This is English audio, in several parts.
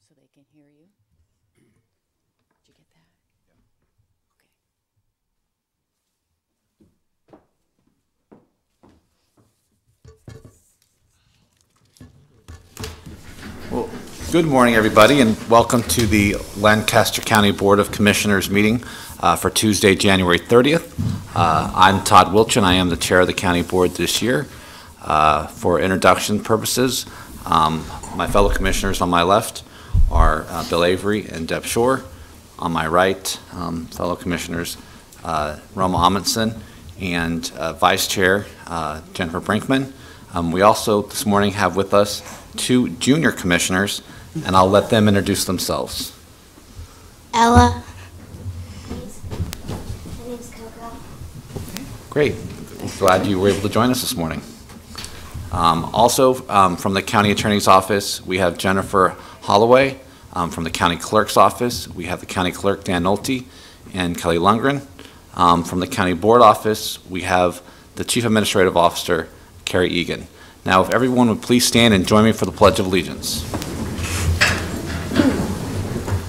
so they can hear you. Did you get that? Okay. Well, good morning, everybody, and welcome to the Lancaster County Board of Commissioners meeting for Tuesday, January 30th. I'm Todd Wilchin. I am the chair of the county board this year. For introduction purposes, my fellow commissioners on my left are Bill Avery and Deb Shore. On my right, fellow commissioners Roma Amundsen and Vice Chair Jennifer Brinkman. We also this morning have with us two junior commissioners, and I'll let them introduce themselves. Ella. My name's Coco. Great. Glad you were able to join us this morning. Also, from the County Attorney's Office, we have Jennifer Holloway. From the County Clerk's Office, we have the County Clerk, Dan Nolte, and Kelly Lundgren. From the County Board Office, we have the Chief Administrative Officer, Carrie Egan. Now, if everyone would please stand and join me for the Pledge of Allegiance.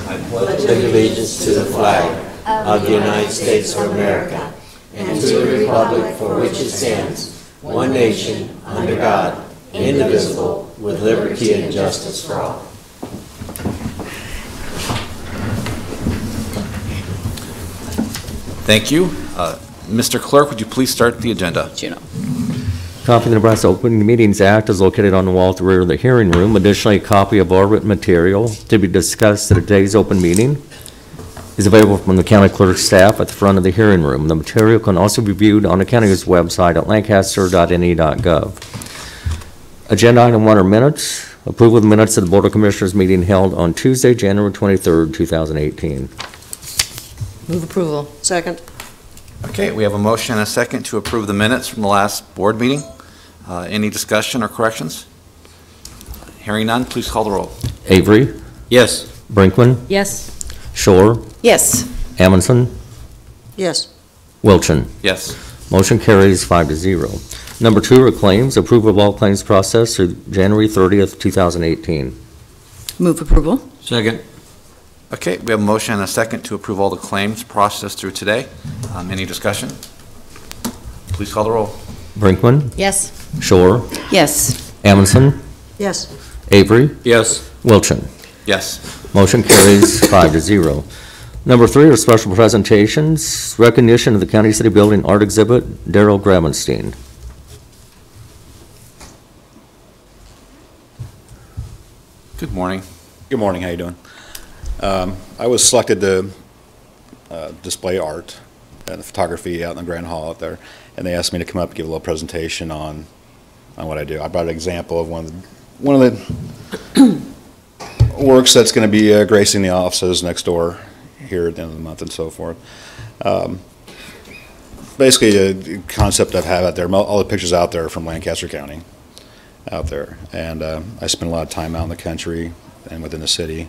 I pledge allegiance to the flag of the United States of America and to the republic for which it stands, one nation, under God, indivisible, with liberty and justice for all. Thank you. Mr. Clerk, would you please start the agenda? Juno. Copy of the Nebraska Open Meetings Act is located on the wall at the rear of the hearing room. Additionally, a copy of all written material to be discussed at today's open meeting is available from the county clerk's staff at the front of the hearing room. The material can also be viewed on the county's website at lancaster.ne.gov. Agenda item 1 are minutes. Approval of the minutes of the Board of Commissioners meeting held on Tuesday, January 23rd, 2018. Move approval. Second. Okay, we have a motion and a second to approve the minutes from the last board meeting. Any discussion or corrections? Hearing none, please call the roll. Avery? Yes. Brinkman? Yes. Shore? Yes. Amundsen? Yes. Wilchin? Yes. Motion carries 5-0. Number 2 are claims. Approval of all claims processed through January 30th, 2018. Move approval. Second. Okay, we have a motion and a second to approve all the claims processed through today. Any discussion? Please call the roll. Brinkman? Yes. Shore? Yes. Amundsen? Yes. Avery? Yes. Wilchin? Yes. Motion carries 5-0. Number 3 are special presentations. Recognition of the County City Building Art Exhibit, Daryl Gravenstein. Good morning. Good morning. How you doing? I was selected to display art and the photography out in the Grand Hall out there, and they asked me to come up and give a little presentation on what I do. I brought an example of one of the works that's going to be gracing the offices next door here at the end of the month and so forth. Basically, the concept I've had out there, all the pictures out there are from Lancaster County out there, and I spend a lot of time out in the country and within the city.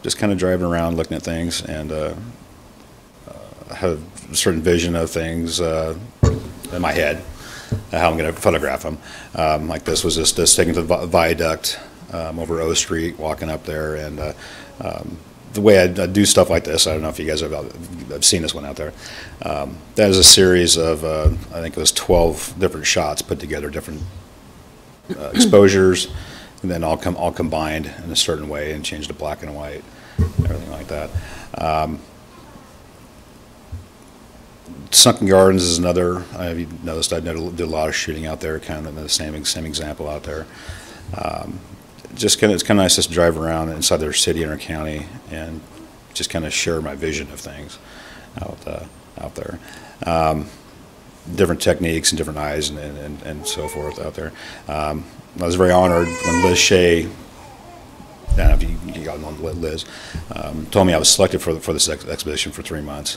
Just kind of driving around looking at things, and have a certain vision of things in my head, how I'm going to photograph them. Like this was just taken to the viaduct over O Street, walking up there, and the way I do stuff like this, I don't know if you guys have seen this one out there. That is a series of, I think it was 12 different shots put together, different exposures, and then all combined in a certain way and changed to black and white, everything like that. Sunken Gardens is another. You noticed I did a lot of shooting out there, kind of the same example out there. It's kind of nice just to drive around inside their city and their county and just kind of share my vision of things out there. Different techniques and different eyes and so forth out there. I was very honored when Liz Shea, I don't know if you got on Liz, told me I was selected for this exhibition for 3 months.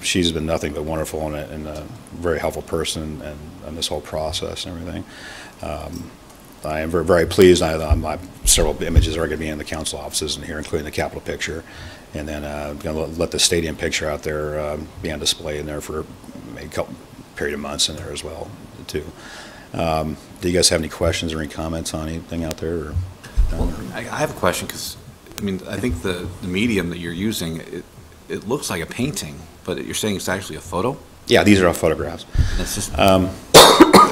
She's been nothing but wonderful and a very helpful person and this whole process and everything. I am very, very pleased. My several images are going to be in the council offices and here, including the Capitol picture, and then going to let the stadium picture out there be on display in there for maybe a couple period of months in there as well too. Do you guys have any questions or any comments on anything out there? Or? Well, I have a question, because, I mean, I think the medium that you're using, it looks like a painting, but you're saying it's actually a photo? Yeah, these are all photographs. And it's just,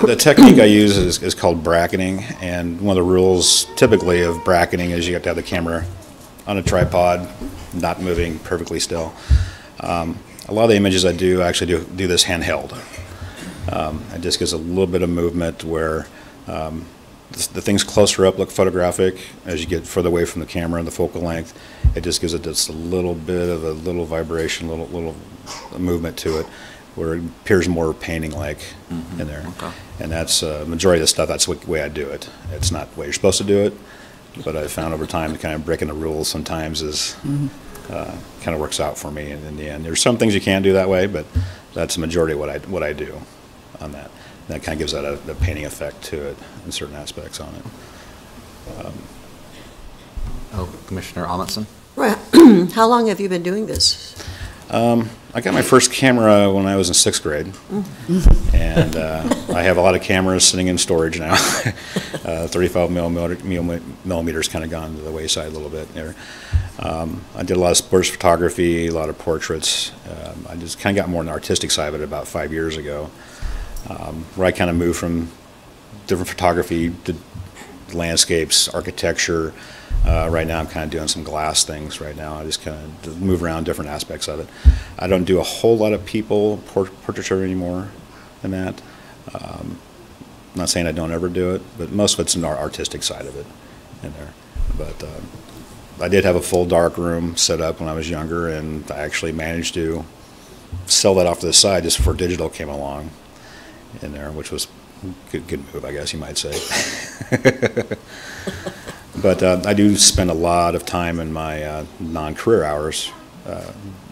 The technique I use is called bracketing, and one of the rules typically of bracketing is you have to have the camera on a tripod, not moving, perfectly still. A lot of the images I do actually do this handheld. It just gives a little bit of movement where the things closer up look photographic. As you get further away from the camera and the focal length, it just gives it just a little bit of a little vibration, little movement to it, where it appears more painting-like in there. Okay. And that's majority of the stuff, that's the way I do it. It's not the way you're supposed to do it, but I've found over time kind of breaking the rules sometimes is kind of works out for me in the end. There's some things you can't do that way, but that's the majority of what I do on that. And that kind of gives that a painting effect to it in certain aspects on it. Commissioner Amundsen? Right. How long have you been doing this? I got my first camera when I was in 6th grade, and I have a lot of cameras sitting in storage now. 35 millimeters kind of gone to the wayside a little bit there. I did a lot of sports photography, a lot of portraits. I just kind of got more on the artistic side of it about 5 years ago, where I kind of moved from different photography to landscapes, architecture. Right now I'm kind of doing some glass things right now. I just kind of move around different aspects of it. I don't do a whole lot of people portraiture anymore than that. I'm not saying I don't ever do it, but most of it's in our artistic side of it in there. But I did have a full dark room set up when I was younger, and I actually managed to sell that off to the side just before digital came along in there, which was a good move, I guess you might say. But I do spend a lot of time in my non-career hours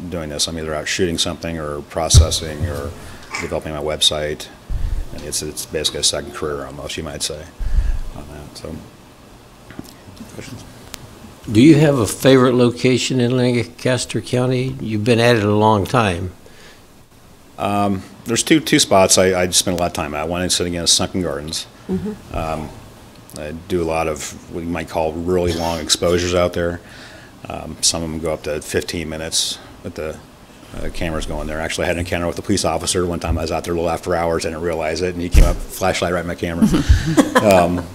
doing this. I'm either out shooting something or processing or developing my website. And it's basically a second career almost, you might say, on that. So, questions? Do you have a favorite location in Lancaster County? You've been at it a long time. There's two spots I spend a lot of time at. One is sitting in Sunken Gardens. I do a lot of what you might call really long exposures out there. Some of them go up to 15 minutes with the cameras going there. Actually, I had an encounter with a police officer one time. I was out there a little after hours. I didn't realize it, and he came up, flashlight right in my camera.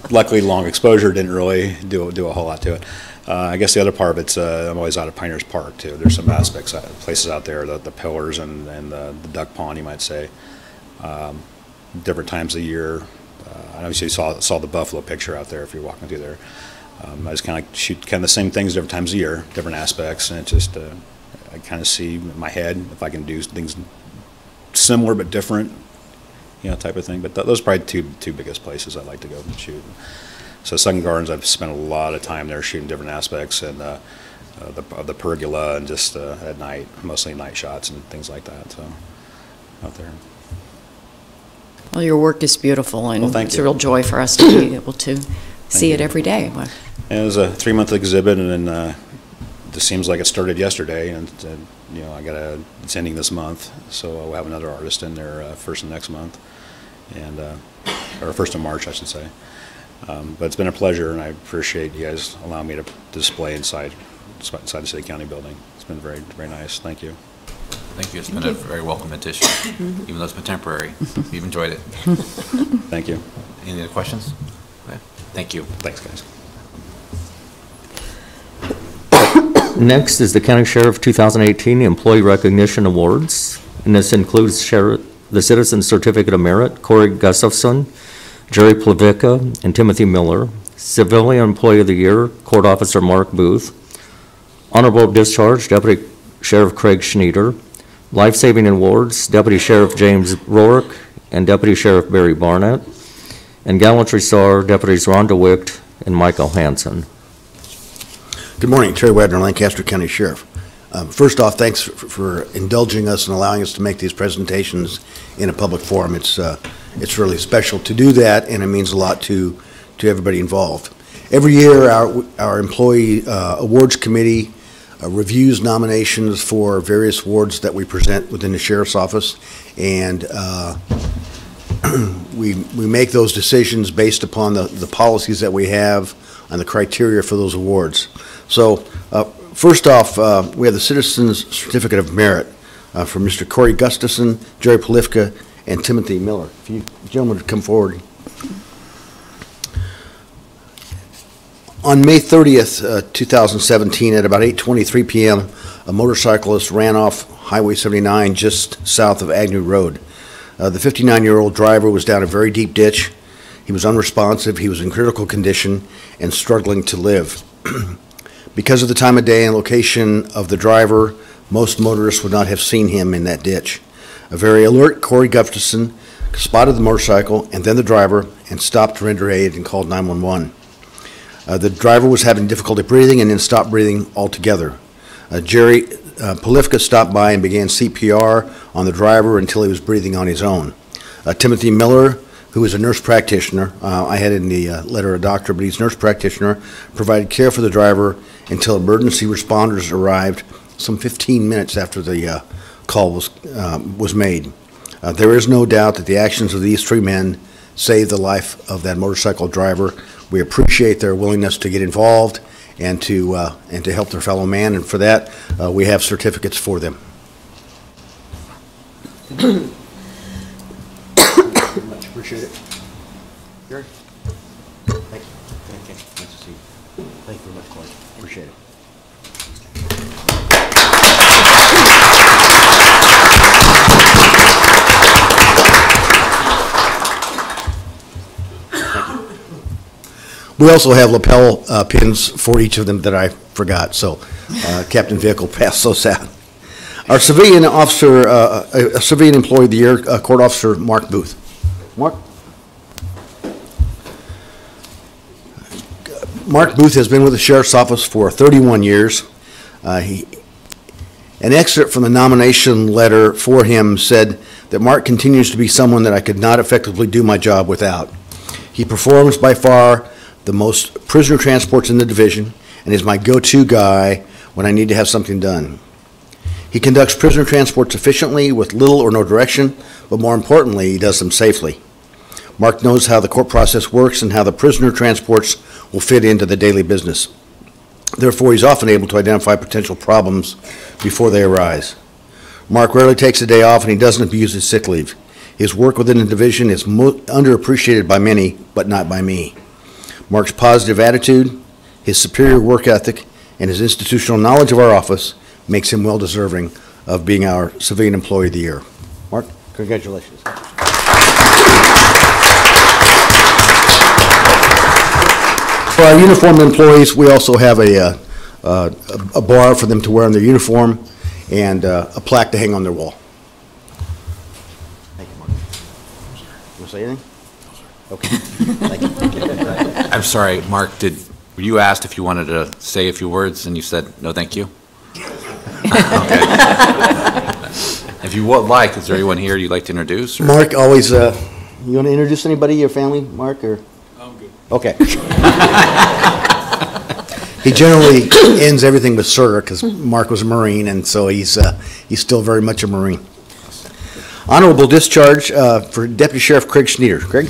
Luckily, long exposure didn't really do a whole lot to it. I guess the other part of it's I'm always out at Pioneers Park too. There's some aspects, places out there, the pillars and the duck pond, you might say. Different times of the year. I obviously saw the buffalo picture out there if you're walking through there. I just kind of shoot kind of the same things different times of year, different aspects, and it just I kind of see in my head if I can do things similar but different, type of thing. But those are probably two biggest places I like to go and shoot. So Sunken Gardens, I've spent a lot of time there shooting different aspects, and the pergola, and just at night, mostly night shots and things like that. So out there. Well, your work is beautiful, and Well, it's you. a real joy for us to be able to see it every day. And it was a 3-month exhibit, and then it just seems like it started yesterday, and it's ending this month, so we'll have another artist in there first of next month, and or first of March, I should say. But it's been a pleasure, and I appreciate you guys allowing me to display inside the City County building. It's been very, very nice. Thank you. Thank you. It's been a very welcome addition, even though it's been temporary. We've enjoyed it. Thank you. Any other questions? Okay. Thank you. Thanks, guys. Next is the County Sheriff 2018 Employee Recognition Awards, and this includes the Citizen Certificate of Merit, Corey Gustafson, Jerry Plavica, and Timothy Miller. Civilian Employee of the Year, Court Officer Mark Booth. Honorable Discharge, Deputy Sheriff Craig Schneider. Life-Saving Awards, Deputy Sheriff James Rourke and Deputy Sheriff Barry Barnett. And Gallantry Star, Deputies Rhonda Wicht and Michael Hansen. Good morning, Terry Wagner, Lancaster County Sheriff. First off, thanks for indulging us and allowing us to make these presentations in a public forum. It's really special to do that, and it means a lot to everybody involved. Every year, our employee awards committee reviews nominations for various awards that we present within the Sheriff's Office, and we make those decisions based upon the policies that we have on the criteria for those awards. So, first off, we have the Citizens Certificate of Merit from Mr. Corey Gustafson, Jerry Polifka, and Timothy Miller. If you gentlemen would come forward. On May 30th, 2017, at about 8:23 p.m., a motorcyclist ran off Highway 79 just south of Agnew Road. The 59-year-old driver was down a very deep ditch. He was unresponsive, he was in critical condition, and struggling to live. Because of the time of day and location of the driver, most motorists would not have seen him in that ditch. A very alert Corey Gustafson spotted the motorcycle and then the driver and stopped to render aid and called 911. The driver was having difficulty breathing and then stopped breathing altogether. Jerry Polifka stopped by and began CPR on the driver until he was breathing on his own. Timothy Miller, who is a nurse practitioner, I had in the letter a doctor, but he's a nurse practitioner, provided care for the driver until emergency responders arrived some 15 minutes after the call was made. There is no doubt that the actions of these three men saved the life of that motorcycle driver. We appreciate their willingness to get involved and to help their fellow man, and for that, we have certificates for them. Much appreciate it. Gary? Thank you. Thank you. Nice to see you. Thank you very much, Corey. Appreciate it. We also have lapel pins for each of them that I forgot, so Captain Vehicle passed those out. Our civilian officer, civilian employee of the year, Court Officer Mark Booth. Mark? Mark Booth has been with the Sheriff's Office for 31 years. An excerpt from the nomination letter for him said that Mark continues to be someone that I could not effectively do my job without. He performs by far the most prisoner transports in the division and is my go-to guy when I need to have something done. He conducts prisoner transports efficiently with little or no direction, but more importantly, he does them safely. Mark knows how the court process works and how the prisoner transports will fit into the daily business. Therefore, he's often able to identify potential problems before they arise. Mark rarely takes a day off and he doesn't abuse his sick leave. His work within the division is underappreciated by many, but not by me. Mark's positive attitude, his superior work ethic, and his institutional knowledge of our office makes him well deserving of being our Civilian Employee of the Year. Mark, congratulations. For our uniformed employees, we also have a bar for them to wear on their uniform and a plaque to hang on their wall. Thank you, Mark. You want to say anything? Okay. Thank you. I'm sorry, Mark, were you asked if you wanted to say a few words and you said, no, thank you? Okay. If you would like, is there anyone here you'd like to introduce? Or? Mark, always, you want to introduce anybody, your family, Mark? Or? I'm good. Okay. He generally ends everything with sir because Mark was a Marine, and so he's still very much a Marine. Honorable discharge for Deputy Sheriff Craig Schneeder. Craig?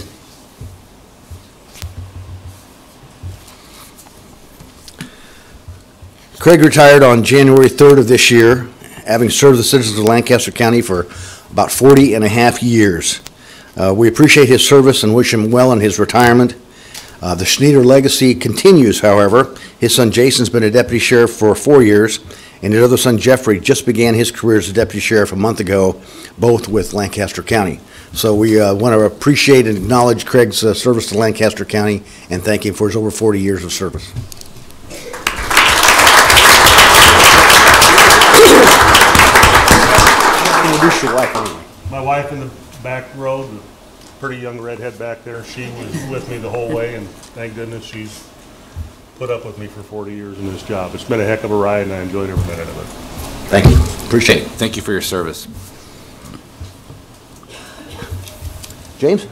Craig retired on January 3rd of this year, having served the citizens of Lancaster County for about 40 and a half years. We appreciate his service and wish him well in his retirement. The Schneeder legacy continues, however. His son Jason's been a deputy sheriff for 4 years, and his other son Jeffrey just began his career as a deputy sheriff a month ago, both with Lancaster County. So we want to appreciate and acknowledge Craig's service to Lancaster County and thank him for his over 40 years of service. Introduce your wife anyway. My wife in the back row, the pretty young redhead back there, she was with me the whole way, and thank goodness she's put up with me for 40 years in this job. It's been a heck of a ride, and I enjoyed every minute of it. Thank you. Appreciate it. Thank you for your service. James?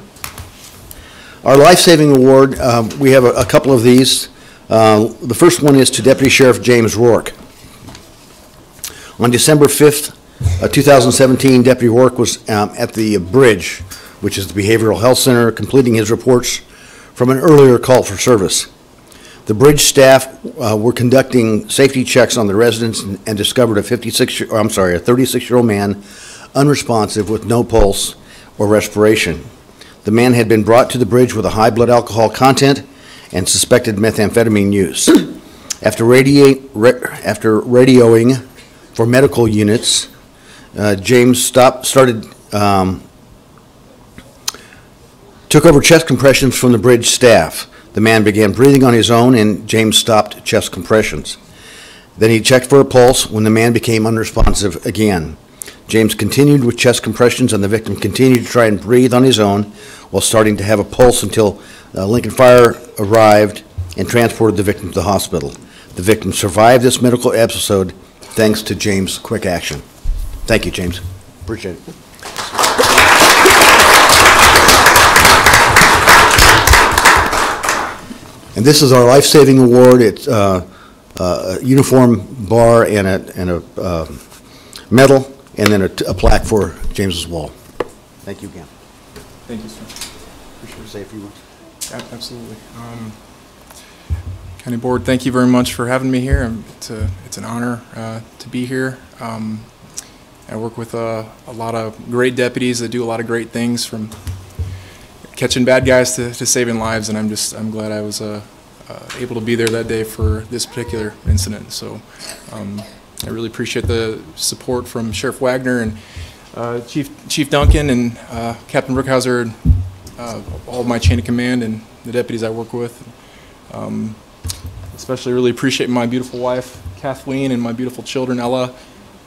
Our life-saving award, we have a couple of these. The first one is to Deputy Sheriff James Rourke. On December 5th, 2017, Deputy Rourke was at the Bridge, which is the Behavioral Health Center, completing his reports from an earlier call for service. The bridge staff were conducting safety checks on the residents and discovered a 36-year-old man unresponsive with no pulse or respiration. The man had been brought to the bridge with a high blood alcohol content and suspected methamphetamine use. After radioing for medical units, James took over chest compressions from the bridge staff. The man began breathing on his own, and James stopped chest compressions. Then he checked for a pulse when the man became unresponsive again. James continued with chest compressions, and the victim continued to try and breathe on his own while starting to have a pulse until Lincoln Fire arrived and transported the victim to the hospital. The victim survived this medical episode thanks to James' quick action. Thank you, James. Appreciate it. And this is our life-saving award. It's a uniform bar and a medal, and then a plaque for James's wall. Thank you again. Thank you, sir. Appreciate it. Say a few words. Absolutely. County Board, thank you very much for having me here. It's an honor to be here. I work with a lot of great deputies that do a lot of great things, from catching bad guys to saving lives, and I'm glad I was able to be there that day for this particular incident. So I really appreciate the support from Sheriff Wagner and Chief Duncan and Captain Brookhauser, and all of my chain of command and the deputies I work with. Especially really appreciate my beautiful wife Kathleen and my beautiful children Ella,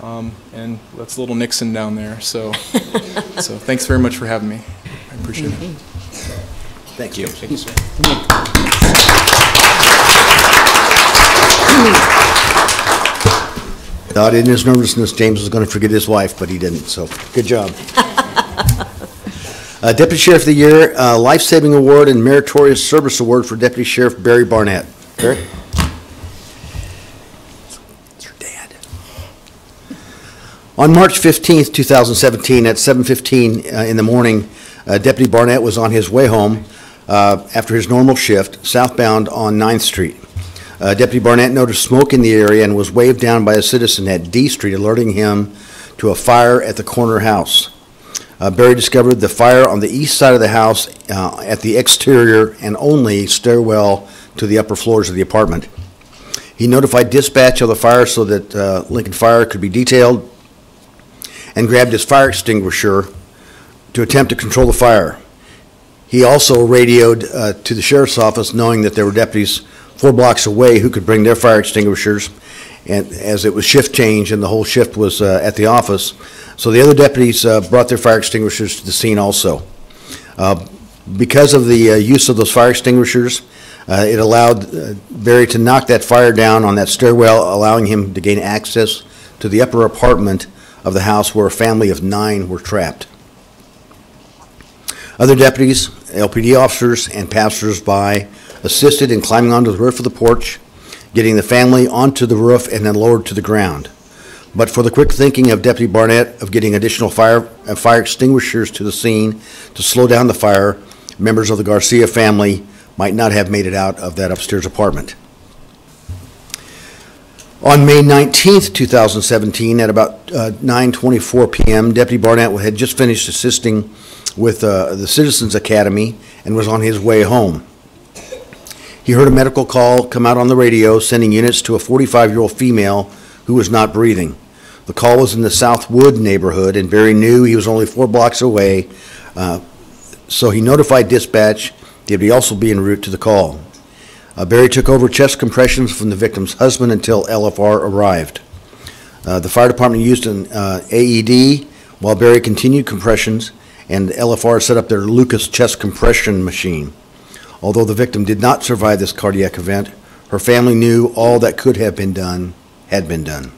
and that's little Nixon down there. So thanks very much for having me. I appreciate it. Thank you. Thank you, sir. Thought in his nervousness, James was going to forget his wife, but he didn't, so good job. Deputy Sheriff of the Year, Life-Saving Award and Meritorious Service Award for Deputy Sheriff Barry Barnett. Barry? It's your dad. On March 15th, 2017, at 7:15 in the morning, Deputy Barnett was on his way home after his normal shift, southbound on 9th Street. Deputy Barnett noticed smoke in the area and was waved down by a citizen at D Street, alerting him to a fire at the corner house. Barry discovered the fire on the east side of the house at the exterior and only stairwell to the upper floors of the apartment. He notified dispatch of the fire so that Lincoln Fire could be detailed, and grabbed his fire extinguisher to attempt to control the fire. He also radioed to the sheriff's office, knowing that there were deputies 4 blocks away who could bring their fire extinguishers, and as it was shift change and the whole shift was at the office, so the other deputies brought their fire extinguishers to the scene also. Because of the use of those fire extinguishers, it allowed Barry to knock that fire down on that stairwell, allowing him to gain access to the upper apartment of the house where a family of 9 were trapped. Other deputies, LPD officers, and passers-by assisted in climbing onto the roof of the porch, getting the family onto the roof and then lowered to the ground. But for the quick thinking of Deputy Barnett of getting additional fire extinguishers to the scene to slow down the fire, members of the Garcia family might not have made it out of that upstairs apartment. On May 19th, 2017, at about 9:24 p.m., Deputy Barnett had just finished assisting with the Citizens Academy and was on his way home. He heard a medical call come out on the radio, sending units to a 45-year-old female who was not breathing. The call was in the Southwood neighborhood, and Barry knew he was only 4 blocks away, so he notified dispatch that he'd also be en route to the call. Barry took over chest compressions from the victim's husband until LFR arrived. The fire department used an AED while Barry continued compressions, and LFR set up their Lucas chest compression machine. Although the victim did not survive this cardiac event, her family knew all that could have been done had been done.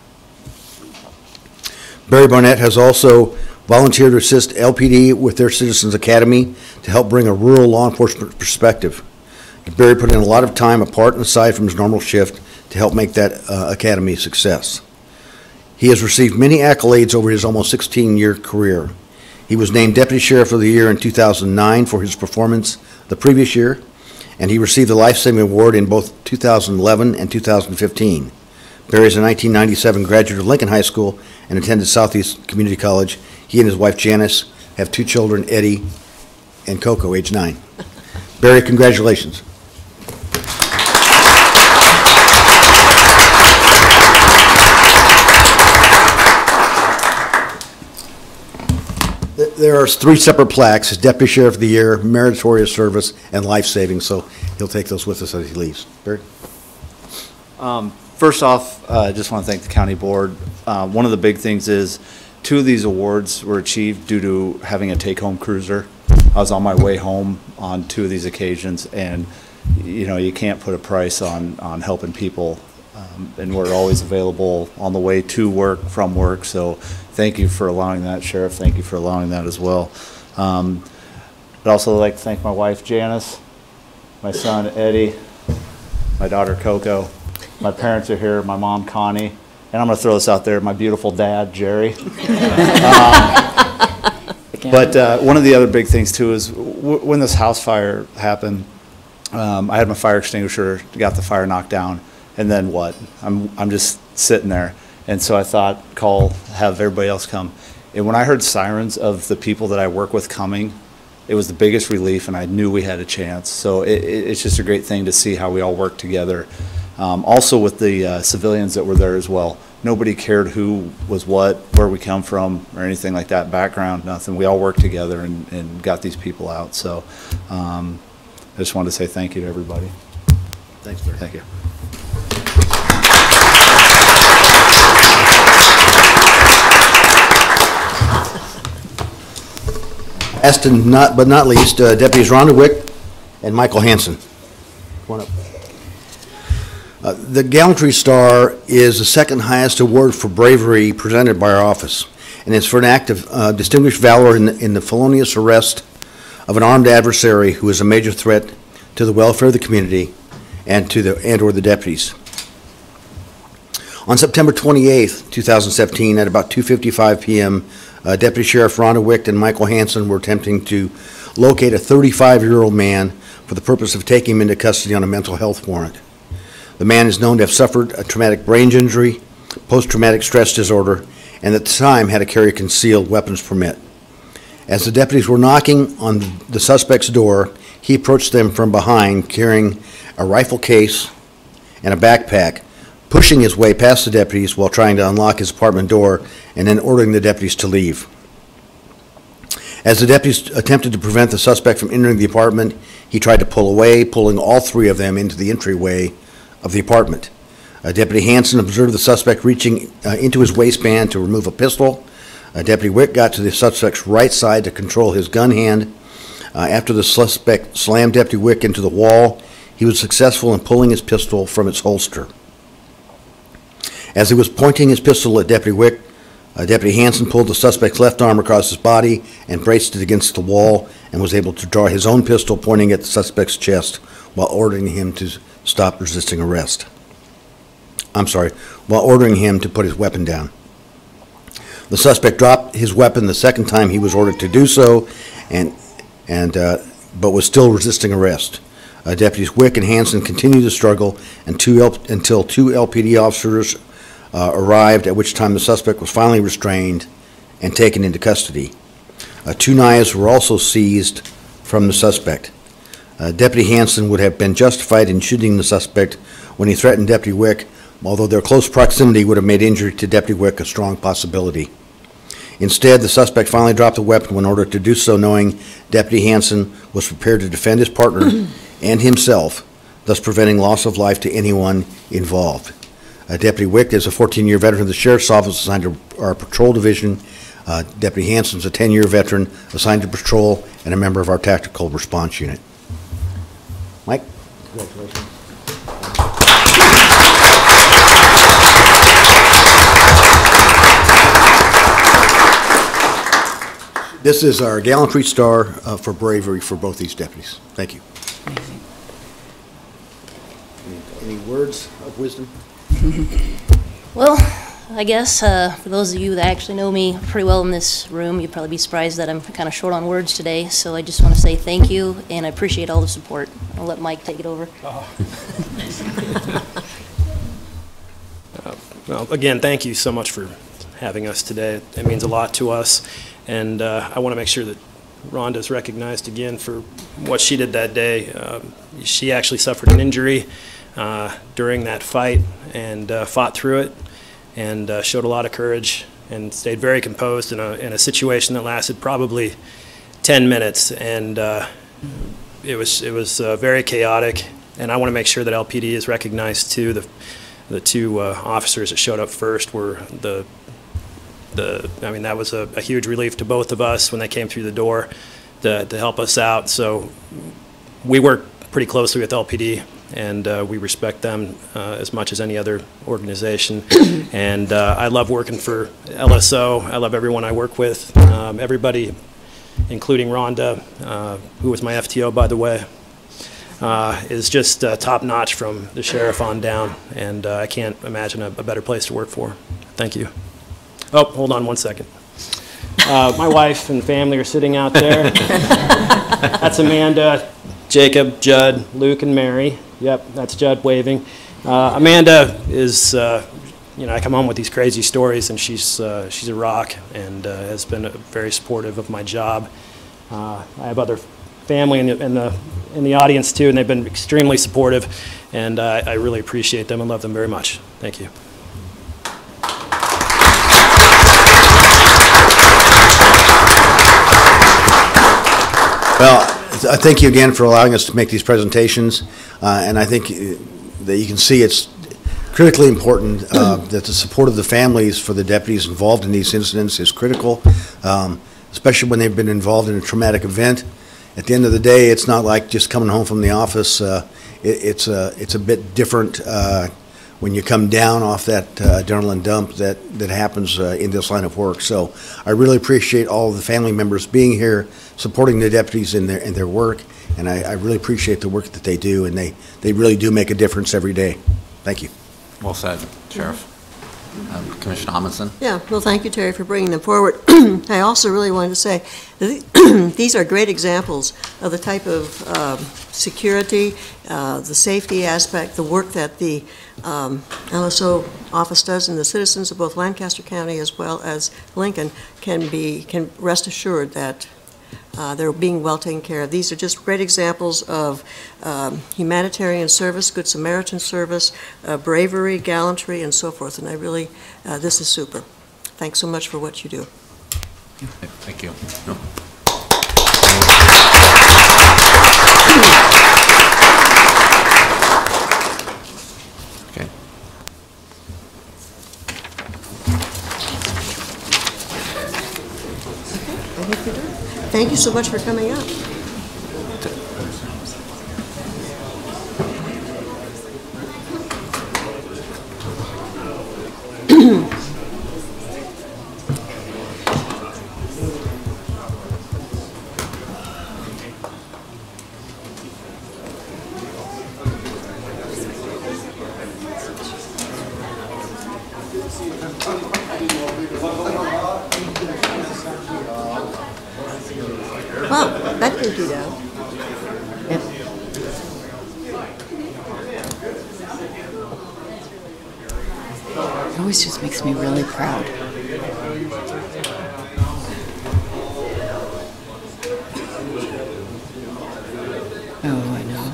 Barry Barnett has also volunteered to assist LPD with their Citizens Academy to help bring a rural law enforcement perspective. Barry put in a lot of time apart and aside from his normal shift to help make that academy a success. He has received many accolades over his almost 16-year career. He was named Deputy Sheriff of the Year in 2009 for his performance the previous year, and he received the Life Saving Award in both 2011 and 2015. Barry is a 1997 graduate of Lincoln High School and attended Southeast Community College. He and his wife Janice have 2 children, Eddie and Coco, age 9. Barry, congratulations. There are 3 separate plaques: Deputy Sheriff of the Year, Meritorious Service, and Life Saving, so he'll take those with us as he leaves. Barry? First off, I just want to thank the county board. One of the big things is 2 of these awards were achieved due to having a take-home cruiser. I was on my way home on 2 of these occasions, and you know, you can't put a price on helping people, and we're always available on the way to work, from work, so thank you for allowing that, Sheriff. Thank you for allowing that as well. I'd also like to thank my wife, Janice, my son, Eddie, my daughter, Coco. My parents are here, my mom, Connie, and I'm going to throw this out there, my beautiful dad, Jerry. But one of the other big things, too, is when this house fire happened, I had my fire extinguisher, got the fire knocked down, and then what? I'm just sitting there. And so I thought, have everybody else come. And when I heard sirens of the people that I work with coming, it was the biggest relief, and I knew we had a chance. So it's just a great thing to see how we all work together. Also with the civilians that were there as well. Nobody cared who was what, where we come from, or anything like that, background, nothing. We all worked together and got these people out. So I just wanted to say thank you to everybody. Thanks, Barry. Thank you. Last and but not least, Deputies Rhonda Wick and Michael Hansen. Come on up. The Gallantry Star is the 2nd highest award for bravery presented by our office, and it's for an act of distinguished valor in the felonious arrest of an armed adversary who is a major threat to the welfare of the community and or the deputies. On September 28th, 2017, at about 2:55 p.m., Deputy Sheriff Rhonda Wick and Michael Hansen were attempting to locate a 35-year-old man for the purpose of taking him into custody on a mental health warrant. The man is known to have suffered a traumatic brain injury, post-traumatic stress disorder, and at the time had to carry a concealed weapons permit. As the deputies were knocking on the suspect's door, he approached them from behind carrying a rifle case and a backpack, pushing his way past the deputies while trying to unlock his apartment door and then ordering the deputies to leave. As the deputies attempted to prevent the suspect from entering the apartment, he tried to pull away, pulling all 3 of them into the entryway of the apartment. Deputy Hansen observed the suspect reaching into his waistband to remove a pistol. Deputy Wick got to the suspect's right side to control his gun hand. After the suspect slammed Deputy Wick into the wall, he was successful in pulling his pistol from its holster. As he was pointing his pistol at Deputy Wick, Deputy Hansen pulled the suspect's left arm across his body and braced it against the wall and was able to draw his own pistol pointing at the suspect's chest while ordering him to stop resisting arrest. While ordering him to put his weapon down. The suspect dropped his weapon the 2nd time he was ordered to do so, but was still resisting arrest. Deputies Wick and Hansen continued to struggle until 2 LPD officers arrived, at which time the suspect was finally restrained and taken into custody. 2 knives were also seized from the suspect. Deputy Hansen would have been justified in shooting the suspect when he threatened Deputy Wick, although their close proximity would have made injury to Deputy Wick a strong possibility. Instead, the suspect finally dropped the weapon when ordered to do so, knowing Deputy Hansen was prepared to defend his partner and himself, thus preventing loss of life to anyone involved. Deputy Wick is a 14-year veteran of the Sheriff's Office assigned to our patrol division. Deputy Hansen is a 10-year veteran assigned to patrol and a member of our tactical response unit. Mike, congratulations. This is our Gallantry Star for bravery for both these deputies. Thank you. Any words of wisdom? Well, I guess for those of you that actually know me pretty well in this room, you'd probably be surprised that I'm kind of short on words today. So I just want to say thank you, and I appreciate all the support. I'll let Mike take it over. Well, again, thank you so much for having us today. It means a lot to us, and I want to make sure that Rhonda's recognized again for what she did that day. She actually suffered an injury during that fight and fought through it and showed a lot of courage and stayed very composed in a situation that lasted probably 10 minutes, and it was very chaotic. And I want to make sure that LPD is recognized too. The two officers that showed up first were I mean, that was a huge relief to both of us when they came through the door to help us out. So we work pretty closely with LPD, and we respect them as much as any other organization. And I love working for LSO. I love everyone I work with. Everybody, including Rhonda, who was my FTO, by the way, is just top-notch from the sheriff on down, and I can't imagine a better place to work for. Thank you. Oh, hold on one second. My wife and family are sitting out there. That's Amanda, Jacob, Judd, Luke, and Mary. Yep, that's Judd waving. Amanda is, I come home with these crazy stories, and she's a rock and has been very supportive of my job. I have other family in the audience too, and they've been extremely supportive, and I really appreciate them and love them very much. Thank you. Well, thank you again for allowing us to make these presentations, and I think that you can see it's critically important that the support of the families for the deputies involved in these incidents is critical, especially when they've been involved in a traumatic event. At the end of the day, it's not like just coming home from the office. It's a bit different when you come down off that adrenaline dump that happens in this line of work. So I really appreciate all of the family members being here, supporting the deputies in their work, and I really appreciate the work that they do, and they really do make a difference every day. Thank you. Well said, Sheriff. Commissioner Amundsen? Yeah, well, thank you, Terry, for bringing them forward. I also really wanted to say that these are great examples of the type of security, the safety aspect, the work that the LSO office does, and the citizens of both Lancaster County as well as Lincoln can rest assured that they're being well taken care of. These are just great examples of humanitarian service, Good Samaritan service, bravery, gallantry, and so forth. And I really, this is super. Thanks so much for what you do. Thank you. Okay. I think you're done. Thank you so much for coming out. Wow, that didn't do that. Yep. It always just makes me really proud. Oh, I know.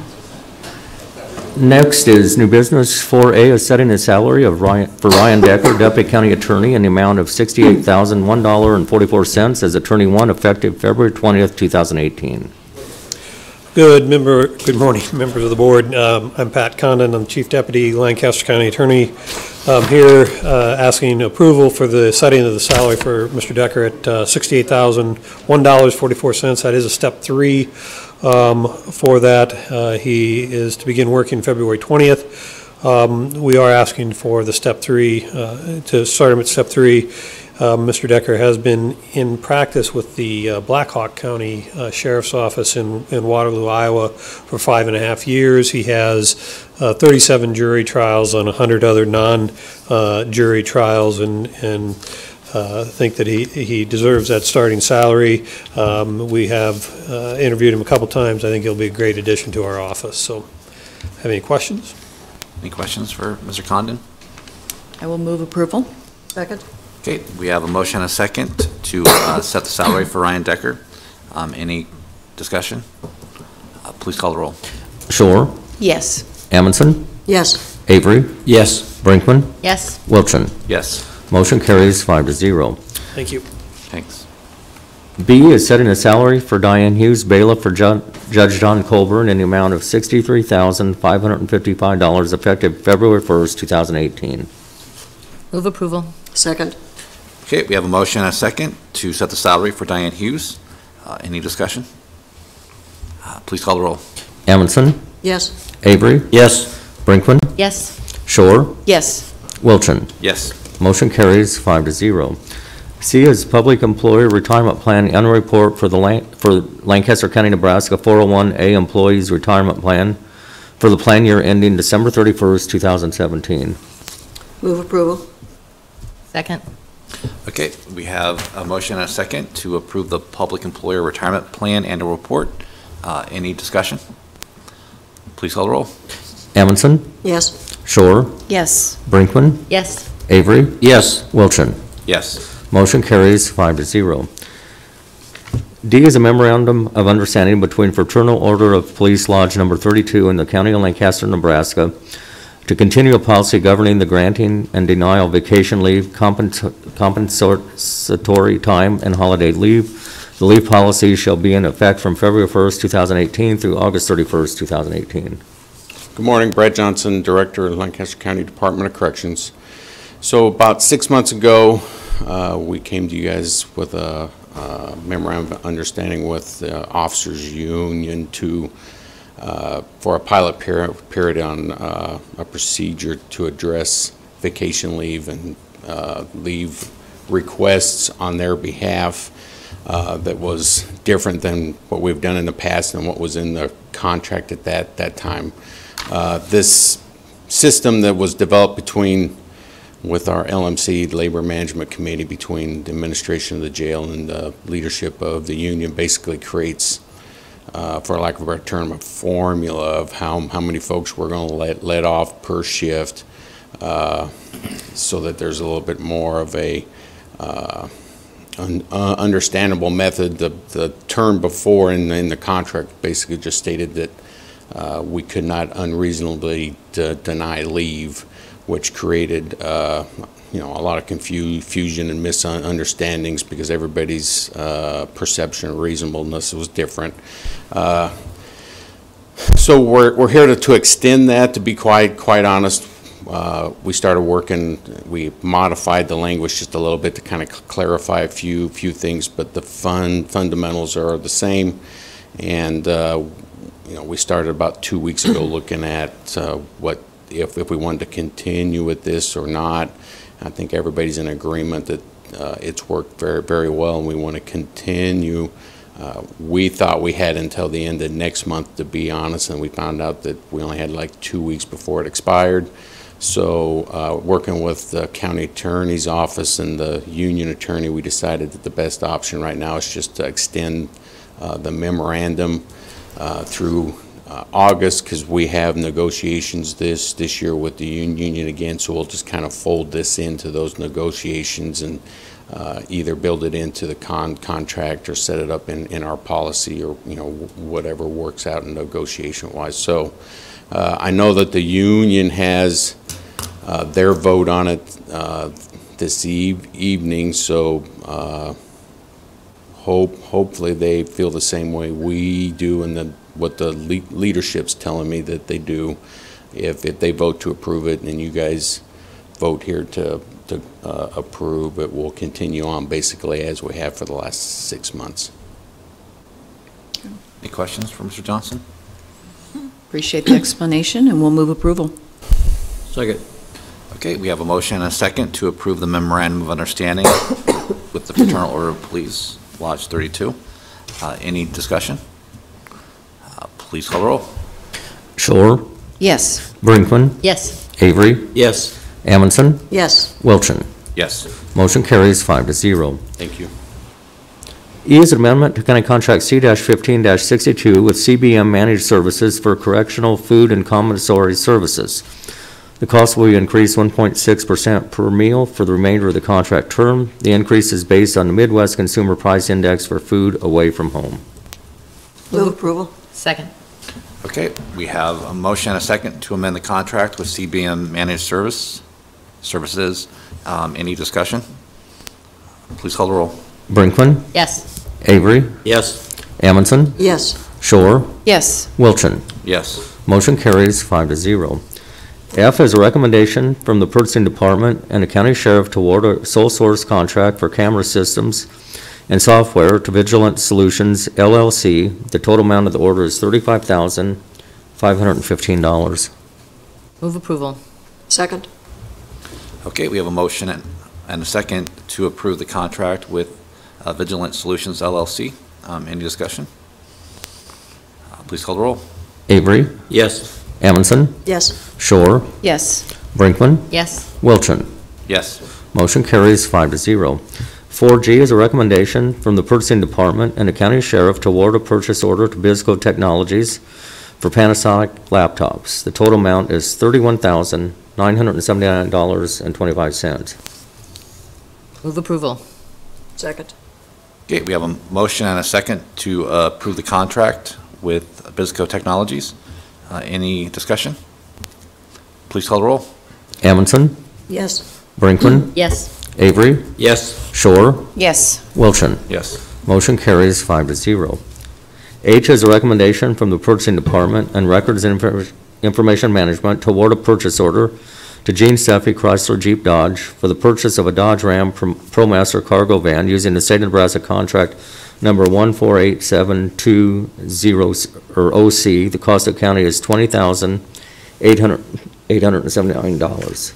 Next is new business 4A, is setting the salary of for Ryan Decker, Deputy County Attorney, in the amount of $68,001.44 as Attorney 1, effective February 20th, 2018. Good morning, members of the board. I'm Pat Condon. I'm Chief Deputy, Lancaster County Attorney. I'm here asking approval for the setting of the salary for Mr. Decker at $68,001.44. That is a step 3 for that. He is to begin working February 20th. We are asking for the step 3, to start him at step 3. Mr. Decker has been in practice with the Blackhawk County Sheriff's Office in Waterloo, Iowa for 5.5 years. He has 37 jury trials on 100 other non-jury trials, and think that he deserves that starting salary. We have interviewed him a couple times. I think he'll be a great addition to our office. So, have any questions? Any questions for Mr. Condon? I will move approval. Second? Okay, we have a motion and a second to set the salary for Ryan Decker. Any discussion? Please call the roll. Shore, Yes. Amundson, Yes. Avery, Yes. Brinkman, Yes. Wilchin. Yes. Motion carries 5-0. Thank you. Thanks. B is setting a salary for Diane Hughes, bailiff for Judge Don Colburn in the amount of $63,555 effective February 1st, 2018. Move approval. Second? Okay, we have a motion and a second to set the salary for Diane Hughes. Any discussion? Please call the roll. Amundson, Yes. Avery, Yes. Brinkman, Yes. Shore, Yes. Wilchin. Yes. Motion carries 5-0. C is Public Employee Retirement Plan Annual Report for Lancaster County, Nebraska 401A Employees Retirement Plan for the plan year ending December 31st, 2017. Move approval. Second. Okay, we have a motion and a second to approve the Public Employer Retirement Plan Annual Report. Any discussion? Please call the roll. Amundson, Yes. Shore, Yes. Brinkman, Yes. Avery, Yes. Wilchin. Yes. Motion carries 5-0. D is a memorandum of understanding between Fraternal Order of Police Lodge Number 32 in the County of Lancaster, Nebraska, to continue a policy governing the granting and denial of vacation leave, compensatory time, and holiday leave. The leave policy shall be in effect from February 1st, 2018 through August 31st, 2018. Good morning, Brad Johnson, Director of Lancaster County Department of Corrections. So about 6 months ago, we came to you guys with a memorandum of understanding with the Officers Union for a pilot period on a procedure to address vacation leave and leave requests on their behalf that was different than what we've done in the past and what was in the contract at that time. This system that was developed with our LMC, Labor Management Committee, between the administration of the jail and the leadership of the union, basically creates, for lack of a better term, a formula of how many folks we're going to let off per shift, so that there's a little bit more of a understandable method. The term before in the contract basically just stated that we could not unreasonably deny leave, which created a lot of confusion and misunderstandings because everybody's perception of reasonableness was different. So we're here to extend that. To be quite honest, we started working. We modified the language just a little bit to kind of clarify a few things, but the fundamentals are the same. And we started about 2 weeks ago looking at if we wanted to continue with this or not. I think everybody's in agreement that it's worked very, very well, and we want to continue. We thought we had until the end of next month, to be honest, and we found out that we only had like 2 weeks before it expired. So working with the county attorney's office and the union attorney, we decided that the best option right now is just to extend the memorandum through August, because we have negotiations this year with the union again, so we'll just kind of fold this into those negotiations and either build it into the contract or set it up in our policy, or whatever works out in negotiation wise. So I know that the union has their vote on it this evening, so hopefully they feel the same way we do, and what the leadership's telling me that they do. If they vote to approve it and you guys vote here to approve, it will continue on basically as we have for the last 6 months. Any questions for Mr. Johnson? Appreciate the explanation, and we'll move approval. Second. Okay, we have a motion and a second to approve the memorandum of understanding with the Fraternal Order of Police Lodge 32. Any discussion? Please call the roll. Shore, Yes. Brinkman, Yes. Avery, Yes. Amundson, Yes. Wilchin. Yes. Motion carries 5-0. Thank you. E is an amendment to County Contract C-15-62 with CBM Managed Services for correctional food and commissary services. The cost will increase 1.6% per meal for the remainder of the contract term. The increase is based on the Midwest Consumer Price Index for food away from home. Move approval. Second. Okay, we have a motion and a second to amend the contract with CBM Managed Services. Any discussion? Please call the roll. Brinkman, Yes. Avery, Yes. Amundson, Yes. Shore, Yes. Wilchin. Yes. Motion carries 5-0. F is a recommendation from the purchasing department and the county sheriff to award a sole source contract for camera systems and software to Vigilant Solutions LLC. The total amount of the order is $35,515. Move approval. Second. Okay, we have a motion and a second to approve the contract with Vigilant Solutions LLC. Any discussion? Please call the roll. Avery, Yes. Amundson, Yes. Shore, Yes. Brinkman, Yes. Wilchin. Yes. Motion carries 5-0. 4G is a recommendation from the purchasing department and the county sheriff to award a purchase order to Bisco Technologies for Panasonic laptops. The total amount is $31,979.25. Move approval. Second. Okay, we have a motion and a second to approve the contract with Bisco Technologies. Any discussion? Please call the roll. Amundson, Yes. Brinkman, Yes. Avery, Yes. Shore, Yes. Wilchin. Yes. Motion carries 5-0. H is a recommendation from the purchasing department and records and information management to award a purchase order to Gene Steffi Chrysler Jeep Dodge for the purchase of a Dodge Ram ProMaster cargo van using the state of Nebraska contract number 14872 or OC. The cost of county is $20,879.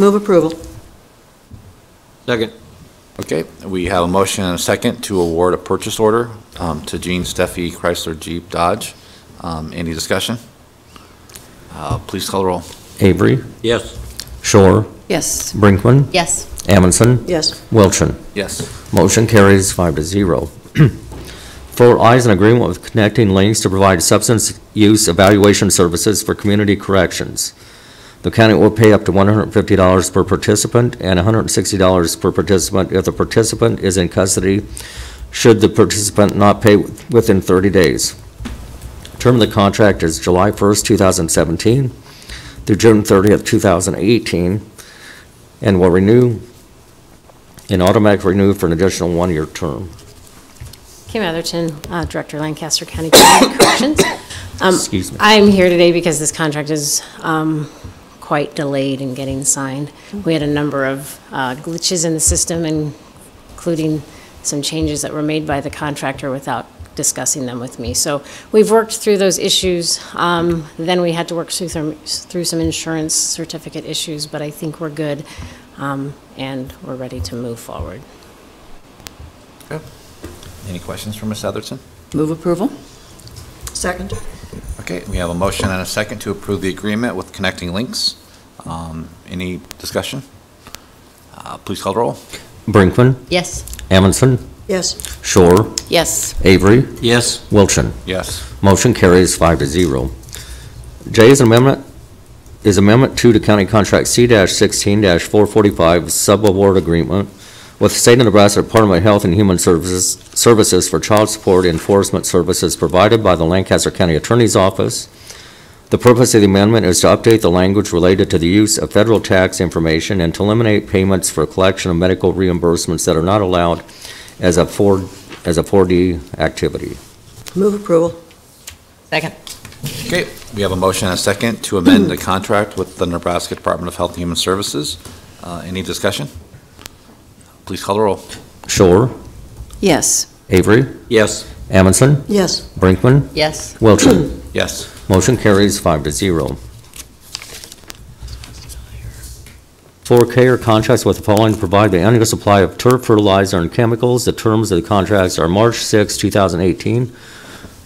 Move approval. Second. Okay, we have a motion and a second to award a purchase order to Gene Steffi Chrysler Jeep Dodge. Any discussion? Please call the roll. Avery, Yes. Shore, Yes. Brinkman, Yes. Amundson, Yes. Wilchin. Yes. Motion carries 5-0. 4I is an agreement with Connecting Links to provide substance use evaluation services for community corrections. The county will pay up to $150 per participant and $160 per participant if the participant is in custody, should the participant not pay within 30 days. Term of the contract is July 1st, 2017 through June 30th, 2018, and will renew and automatically renew for an additional one-year term. Kim Atherton, Director, Lancaster County Community Corrections. Excuse me. I'm here today because this contract is quite delayed in getting signed. We had a number of glitches in the system, including some changes that were made by the contractor without discussing them with me. So we've worked through those issues. Then we had to work through some insurance certificate issues, but I think we're good, and we're ready to move forward. Okay. Any questions for Ms. Atherton? Move approval. Second. Okay, we have a motion and a second to approve the agreement with Connecting Links. Any discussion? Please call the roll. Brinkman, Yes. Amundson, Yes. Shore, Yes. Avery, Yes. Wilchin. Yes. Motion carries 5-0. J is an amendment, to the county contract C-16-445 subaward agreement with the state of Nebraska Department of Health and Human Services for child support enforcement services provided by the Lancaster County Attorney's Office. The purpose of the amendment is to update the language related to the use of federal tax information and to eliminate payments for collection of medical reimbursements that are not allowed as a 4D activity. Move approval. Second. Okay, we have a motion and a second to amend the contract with the Nebraska Department of Health and Human Services. Any discussion? Please call the roll. Shore, Yes. Avery, Yes. Amundson, Yes. Brinkman, Yes. Wilchin. Yes. Motion carries 5-0. 4K are contracts with the following to provide the annual supply of turf fertilizer and chemicals. The terms of the contracts are March 6, 2018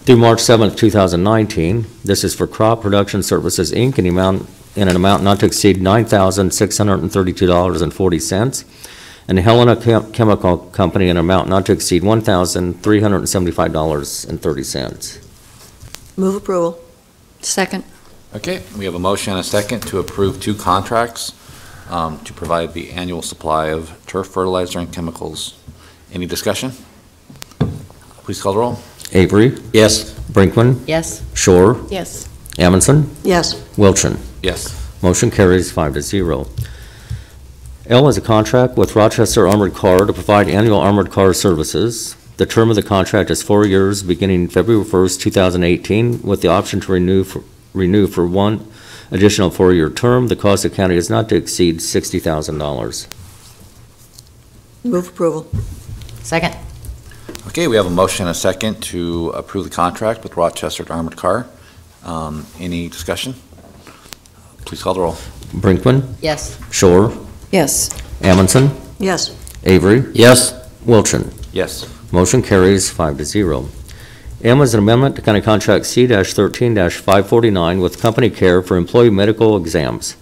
through March 7, 2019. This is for Crop Production Services, Inc., in the amount in an amount not to exceed $9,632.40, and Helena Chemical Company in an amount not to exceed $1,375.30. Move approval. Second. Okay, we have a motion and a second to approve 2 contracts to provide the annual supply of turf fertilizer and chemicals. Any discussion? Please call the roll. Avery? Yes. Brinkman? Yes. Shore? Yes. Amundson? Yes. Wilchin? Yes. Motion carries 5-0. L is a contract with Rochester Armored Car to provide annual armored car services. The term of the contract is 4 years, beginning February 1st, 2018, with the option to renew for one additional 4-year term. The cost of county is not to exceed $60,000. Move approval. Second. Okay, we have a motion and a second to approve the contract with Rochester Armored Car. Any discussion? Please call the roll. Brinkman? Yes. Shore? Yes. Amundson? Yes. Avery? Yes. Wilchin? Yes. Motion carries 5-0. M is an amendment to County Contract C-13-549 with Company Care for employee medical exams.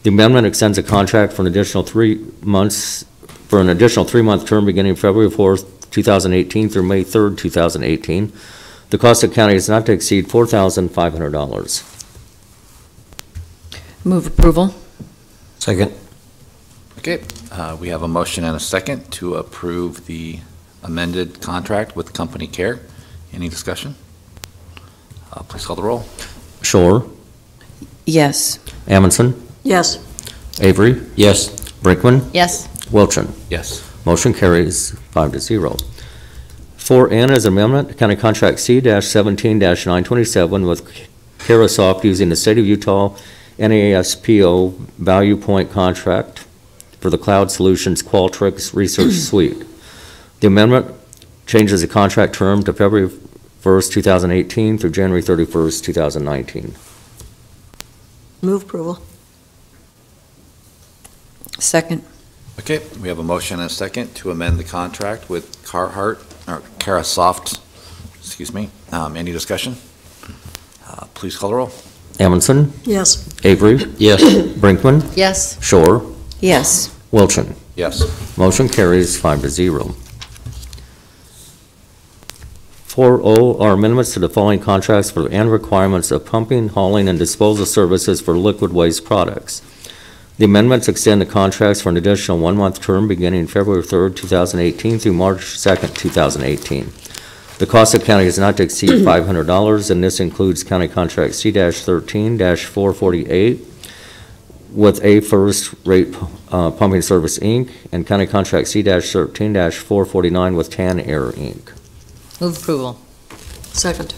The amendment extends a contract for an additional 3 months, for an additional 3-month term beginning February 4th, 2018 through May 3rd, 2018. The cost of county is not to exceed $4,500. Move approval. Second. Okay, we have a motion and a second to approve the amended contract with Company Care. Any discussion? Please call the roll. Shore? Yes. Amundson? Yes. Avery? Yes. Brinkman? Yes. Wilchin? Yes. Motion carries 5-0. 4N is amendment to County Contract C-17-927 with Carasoft using the State of Utah NASPO Value Point contract for the Cloud Solutions Qualtrics Research Suite. The amendment changes the contract term to February 1st, 2018 through January 31st, 2019. Move approval. Second. Okay, we have a motion and a second to amend the contract with Carasoft, excuse me. Any discussion? Please call the roll. Amundson? Yes. Avery? Yes. Brinkman? Yes. Shore? Yes. Wilchin? Yes. Motion carries 5-0. 4O are amendments to the following contracts for and requirements of pumping, hauling, and disposal services for liquid waste products. The amendments extend the contracts for an additional 1-month term beginning February 3rd, 2018 through March 2nd, 2018. The cost of county is not to exceed $500, and this includes County Contract C-13-448 with A First Rate Pumping Service, Inc., and County Contract C-13-449 with Tan Air, Inc. Move approval. Second.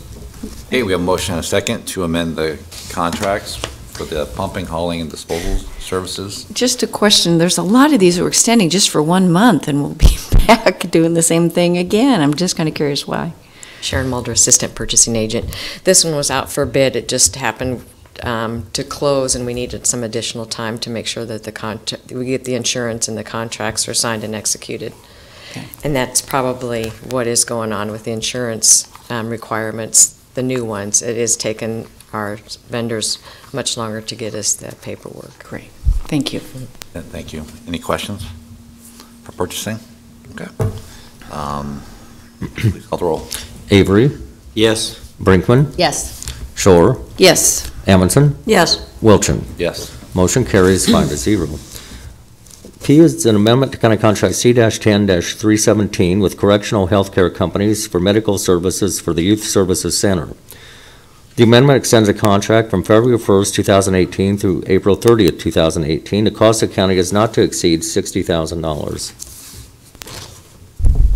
Okay, we have a motion and a second to amend the contracts for the pumping, hauling, and disposal services. Just a question, there's a lot of these that we're extending just for 1 month, and we'll be back doing the same thing again. I'm just kind of curious why. Sharon Mulder, Assistant Purchasing Agent. This one was out for bid. It just happened to close, and we needed some additional time to make sure that we get the insurance and the contracts are signed and executed. Okay. And that's probably what is going on with the insurance requirements, the new ones. It is taking our vendors much longer to get us the paperwork. Great. Thank you. Thank you. Any questions for purchasing? Okay. Please call the roll. Avery? Yes. Brinkman? Yes. Shore? Yes. Amundson? Yes. Wilchin? Yes. Motion carries 5-0. P is an amendment to County Contract C-10-317 with correctional healthcare companies for medical services for the Youth Services Center. The amendment extends a contract from February 1st, 2018 through April 30th, 2018. The cost of county is not to exceed $60,000.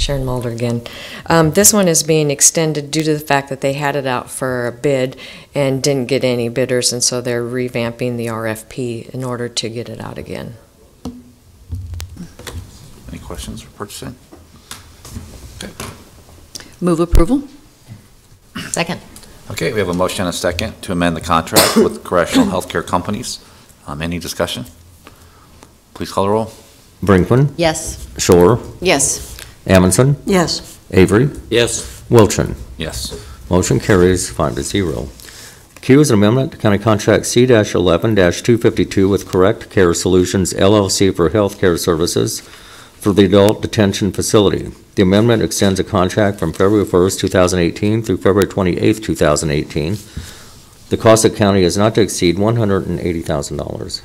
Sharon Mulder again. This one is being extended due to the fact that they had it out for a bid and didn't get any bidders, and so they're revamping the RFP in order to get it out again. Any questions for purchasing? Okay. Move approval. Second. Okay, we have a motion and a second to amend the contract with correctional healthcare companies. Any discussion? Please call the roll. Brinkman? Yes. Shore? Yes. Amundson? Yes. Avery? Yes. Wilchin? Yes. Motion carries 5-0. Q is an amendment to County Contract C-11-252 with Correct Care Solutions LLC for healthcare services for the adult detention facility. The amendment extends a contract from February 1st, 2018 through February 28th, 2018. The cost of county is not to exceed $180,000.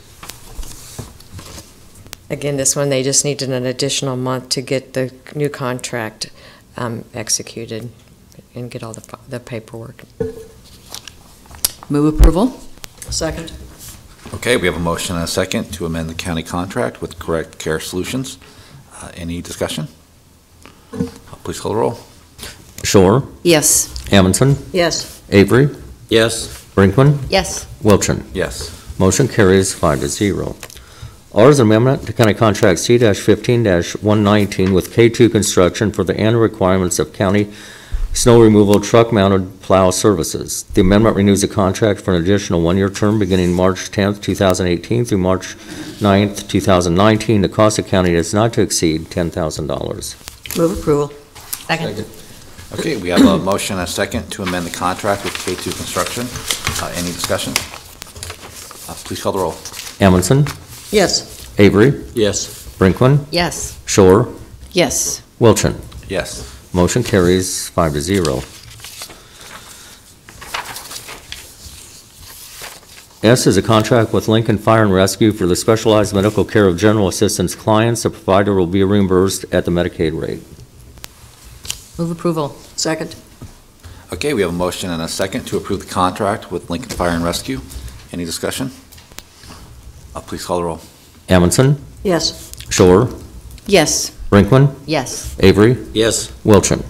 Again, this one, they just needed an additional month to get the new contract executed and get all the paperwork. Move approval? Second. Okay, we have a motion and a second to amend the county contract with Correct Care Solutions. Any discussion? Please call the roll. Shore, Yes. Amundson, Yes. Avery, Yes. Brinkman, Yes. Wilchin. Yes. Motion carries 5-0. R is an amendment to County Contract C-15-119 with K2 Construction for the annual requirements of county snow removal truck-mounted plow services. The amendment renews the contract for an additional one-year term beginning March 10th, 2018 through March 9th, 2019. The cost of county is not to exceed $10,000. Move approval. Second. Okay, we have a motion and a second to amend the contract with K2 Construction. Any discussion? Please call the roll. Amundson, Yes. Avery, Yes. Brinkman, Yes. Shore, Yes. Wilchin. Yes. Motion carries 5-0. S is a contract with Lincoln Fire and Rescue for the specialized medical care of general assistance clients. The provider will be reimbursed at the Medicaid rate. Move approval. Second. Okay, we have a motion and a second to approve the contract with Lincoln Fire and Rescue. Any discussion? Please call the roll. Amundson, Yes. Shore, Yes. Brinkman, Yes. Avery, Yes. Wilchin.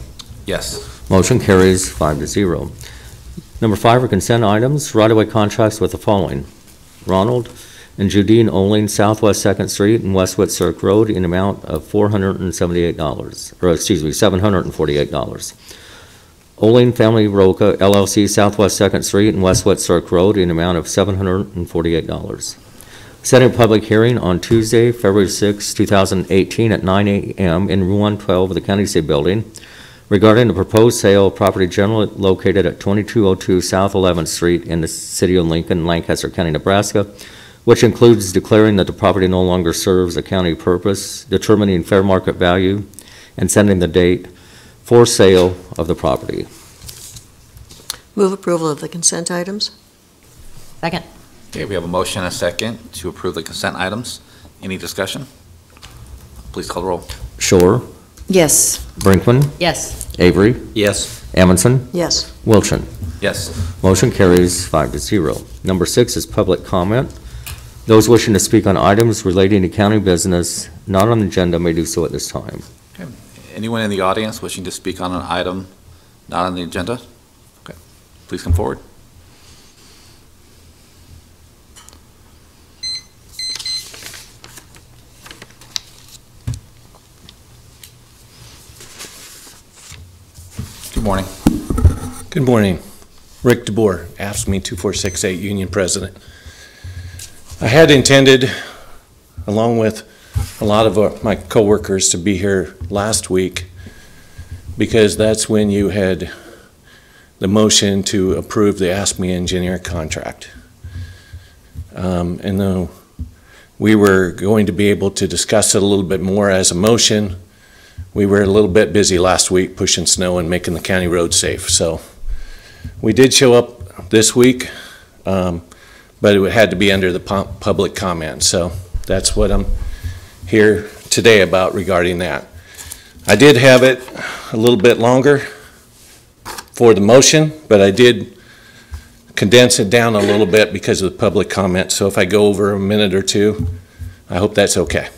Yes. Motion carries 5-0. Number 5 are consent items, right-of-way contracts with the following. Ronald and Judine Oling, Southwest 2nd Street and Westwood Cirque Road in amount of $748. Oling Family Roca LLC, Southwest 2nd Street and Westwood Cirque Road in amount of $748. Setting a public hearing on Tuesday, February 6, 2018 at 9 a.m. in Room 112 of the County Seat Building regarding the proposed sale of property generally located at 2202 South 11th Street in the city of Lincoln, Lancaster County, Nebraska, which includes declaring that the property no longer serves a county purpose, determining fair market value, and setting the date for sale of the property. Move approval of the consent items. Second. Okay, we have a motion and a second to approve the consent items. Any discussion? Please call the roll. Shore, Yes. Brinkman, Yes. Avery, Yes. Amundson, Yes. Wilchin. Yes. Motion carries 5-0. Number 6 is public comment. Those wishing to speak on items relating to county business not on the agenda may do so at this time. Okay. Anyone in the audience wishing to speak on an item not on the agenda? Okay. Please come forward. Good morning. Good morning. Rick DeBoer, AFSCME 2468 Union President. I had intended, along with a lot of my coworkers, to be here last week because that's when you had the motion to approve the AFSCME engineer contract. And though we were going to be able to discuss it a little bit more as a motion, we were a little bit busy last week pushing snow and making the county roads safe. So we did show up this week, but it had to be under the public comment. So that's what I'm here today about regarding that. I did have it a little bit longer for the motion, but I did condense it down a little bit because of the public comment. So if I go over a minute or two, I hope that's okay.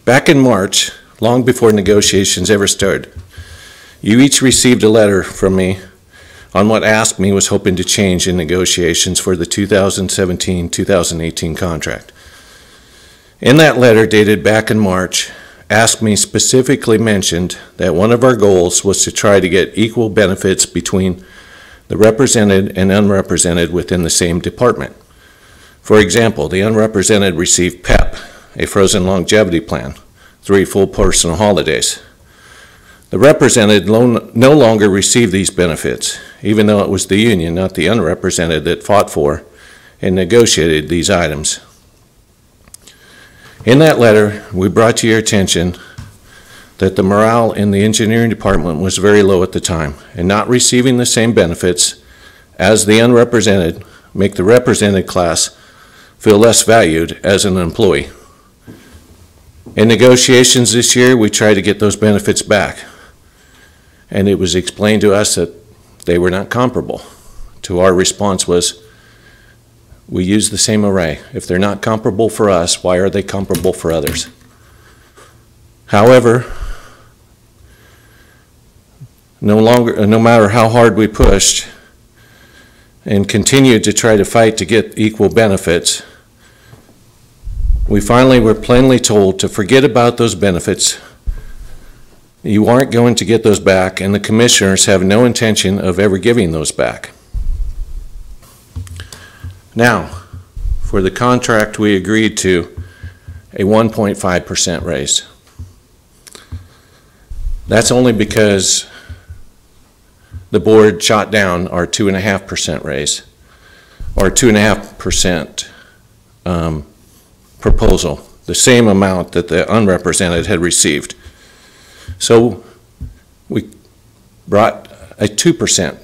Back in March, long before negotiations ever started, you each received a letter from me on what AFSCME was hoping to change in negotiations for the 2017-2018 contract. In that letter dated back in March, AFSCME specifically mentioned that one of our goals was to try to get equal benefits between the represented and unrepresented within the same department. For example, the unrepresented received PEP, a frozen longevity plan, 3 full personal holidays. The represented no longer receive these benefits. even though it was the union, not the unrepresented, that fought for and negotiated these items. In that letter, we brought to your attention that the morale in the engineering department was very low at the time, and not receiving the same benefits as the unrepresented make the represented class feel less valued as an employee. In negotiations this year, we tried to get those benefits back, and it was explained to us that they were not comparable. To our response was, we use the same array. If they're not comparable for us, why are they comparable for others? However, no matter how hard we pushed and continued to try to fight to get equal benefits, we finally were plainly told to forget about those benefits. You aren't going to get those back, and the commissioners have no intention of ever giving those back. Now, for the contract, we agreed to a 1.5% raise. That's only because the board shot down our 2.5% raise, or 2.5% proposal, the same amount that the unrepresented had received. So we brought a 2%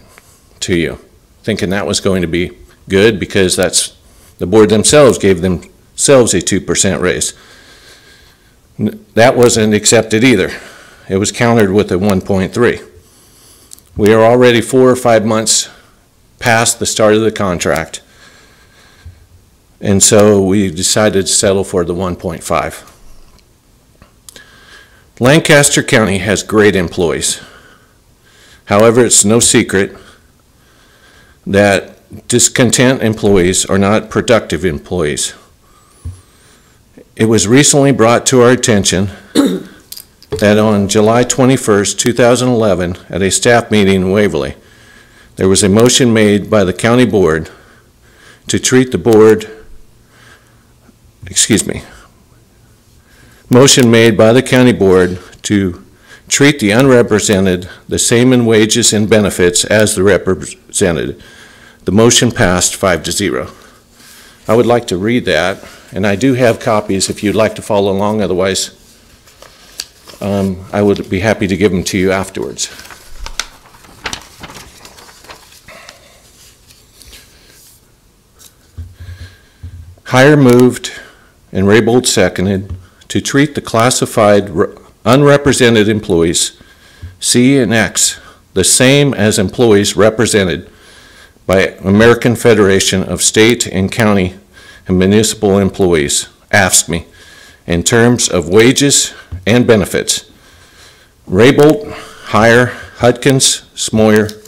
to you, thinking that was going to be good because that's the board themselves gave themselves a 2% raise. That wasn't accepted either. It was countered with a 1.3. We are already 4 or 5 months past the start of the contract, and so we decided to settle for the 1.5. Lancaster County has great employees. However, it's no secret that discontent employees are not productive employees. It was recently brought to our attention that on July 21st, 2011, at a staff meeting in Waverly, there was a motion made by the county board to treat the board, motion made by the county board to treat the unrepresented the same in wages and benefits as the represented. The motion passed 5-0. I would like to read that, and I do have copies if you'd like to follow along. Otherwise, I would be happy to give them to you afterwards. Hire moved and Raybold seconded to treat the classified unrepresented employees, C and X, the same as employees represented by American Federation of State and County and Municipal Employees, AFSCME, in terms of wages and benefits. Raybold, Heyer, Hudkins, Smoyer,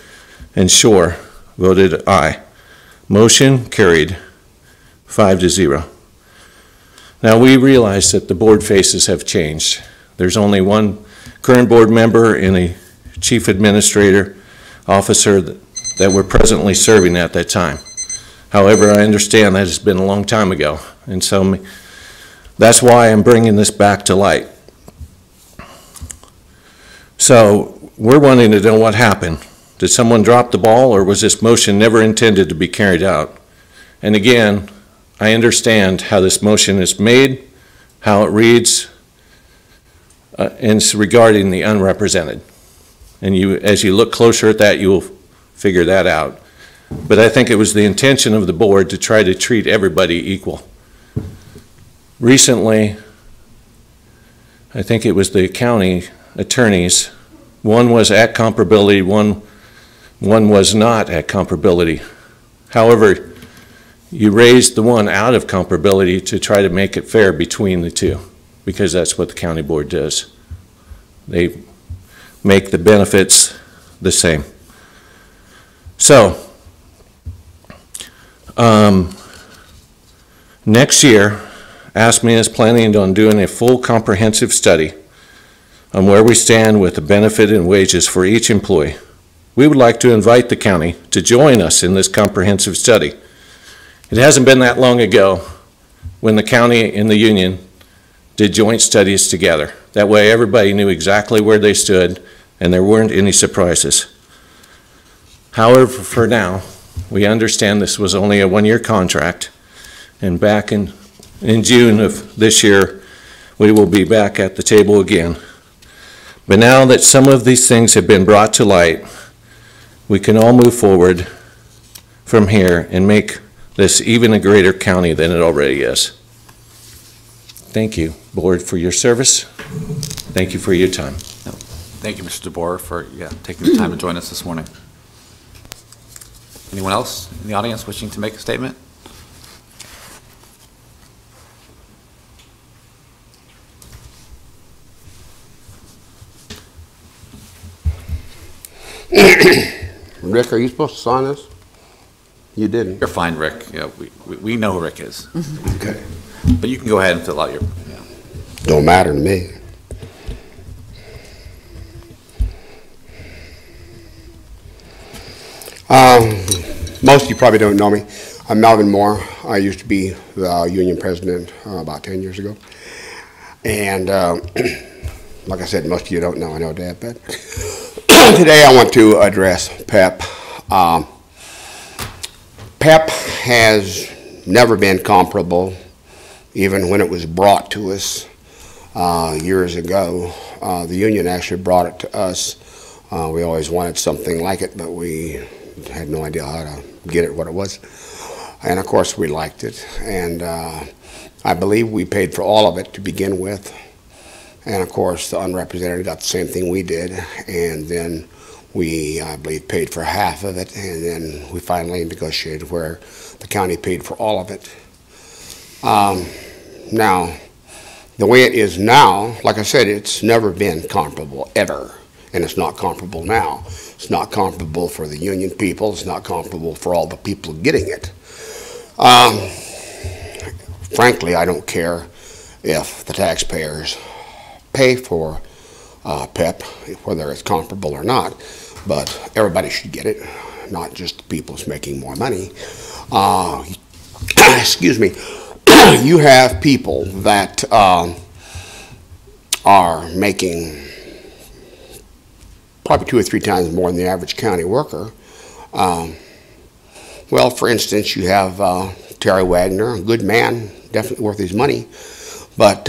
and Shore voted aye. Motion carried 5-0. Now we realize that the board faces have changed. There's only one current board member and a chief administrator officer that were presently serving at that time. However, I understand that has been a long time ago, and so that's why I'm bringing this back to light. So we're wanting to know what happened. Did someone drop the ball, or was this motion never intended to be carried out? And again, I understand how this motion is made, how it reads, and it's regarding the unrepresented. And as you look closer at that, you will figure that out. But I think it was the intention of the board to try to treat everybody equal. Recently, I think it was the county attorneys, one was at comparability, one was not at comparability. However, you raised the one out of comparability to try to make it fair between the two, because that's what the county board does. They make the benefits the same. So, next year, AFSCME is planning on doing a full comprehensive study on where we stand with the benefit and wages for each employee. We would like to invite the county to join us in this comprehensive study. It hasn't been that long ago when the county and the union did joint studies together. That way everybody knew exactly where they stood and there weren't any surprises. However, for now, we understand this was only a one-year contract, and back in June of this year, we will be back at the table again. But now that some of these things have been brought to light, we can all move forward from here and make this even a greater county than it already is. Thank you, Board, for your service. Thank you for your time. Thank you, Mr. DeBoer, for taking the time to join us this morning. Anyone else in the audience wishing to make a statement? Rick, are you supposed to sign this? You didn't. You're fine, Rick. Yeah, we know who Rick is. Okay. But you can go ahead and fill out your... Don't matter to me. Most of you probably don't know me. I'm Melvin Moore. I used to be the union president about 10 years ago. And like I said, most of you don't know. I know that, but today I want to address PEP. PEP has never been comparable, even when it was brought to us years ago. The union actually brought it to us. We always wanted something like it, but we had no idea how to get it, what it was. And of course we liked it. And I believe we paid for all of it to begin with. And of course the unrepresented got the same thing we did. And then we, I believe, paid for half of it. And then we finally negotiated where the county paid for all of it. Now, the way it is now, like I said, it's never been comparable, ever. And it's not comparable now. It's not comparable for the union people. It's not comparable for all the people getting it. Frankly, I don't care if the taxpayers pay for PEP, whether it's comparable or not, but everybody should get it, not just the people who's making more money. Excuse me. You have people that are making probably 2 or 3 times more than the average county worker. Well, for instance, you have Terry Wagner, a good man, definitely worth his money, but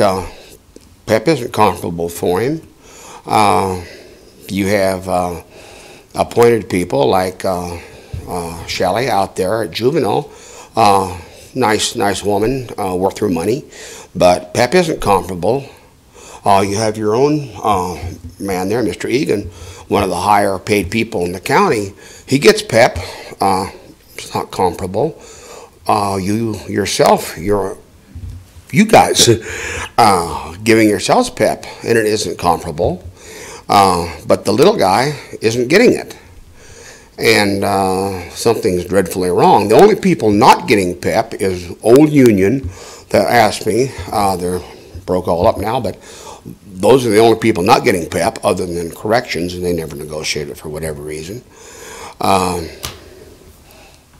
PEP isn't comparable for him. You have appointed people like Shelley out there at Juvenile, nice woman, worth her money, but PEP isn't comparable. You have your own man there, Mr. Egan, one of the higher paid people in the county. He gets PEP. It's not comparable. You yourself, you guys giving yourselves PEP, and it isn't comparable. But the little guy isn't getting it. And something's dreadfully wrong. The only people not getting PEP is old union that asked me. They're broke all up now, but those are the only people not getting PEP other than corrections, and they never negotiated for whatever reason.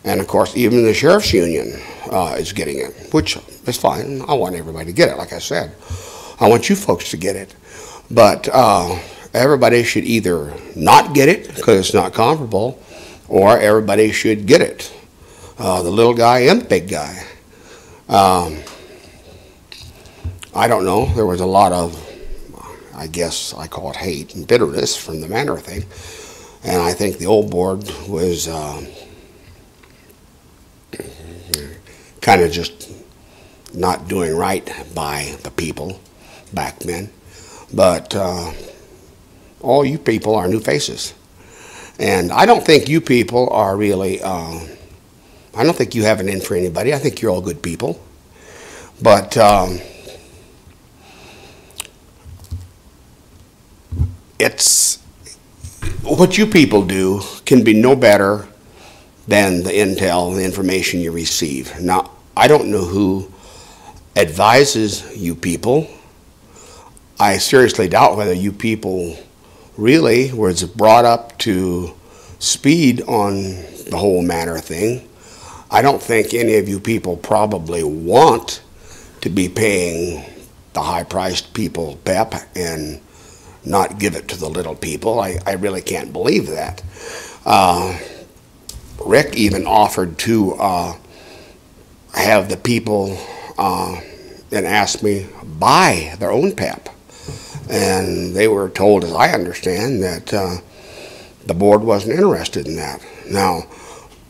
And of course, even the sheriff's union is getting it, which is fine. I want everybody to get it, like I said. I want you folks to get it. But everybody should either not get it because it's not comparable, or everybody should get it. The little guy and the big guy. I don't know. There was a lot of, I guess I call it hate and bitterness from the Manor thing. And I think the old board was kind of just not doing right by the people back then. But all you people are new faces. And I don't think you people are really, I don't think you have an in for anybody. I think you're all good people. But it's, what you people do can be no better than the intel, the information you receive. Now, I don't know who advises you people. I seriously doubt whether you people really was brought up to speed on the whole Manor thing. I don't think any of you people probably want to be paying the high-priced people PEP and not give it to the little people. I really can't believe that. Rick even offered to have the people and asked me buy their own PEP. And they were told, as I understand, that the board wasn't interested in that. Now,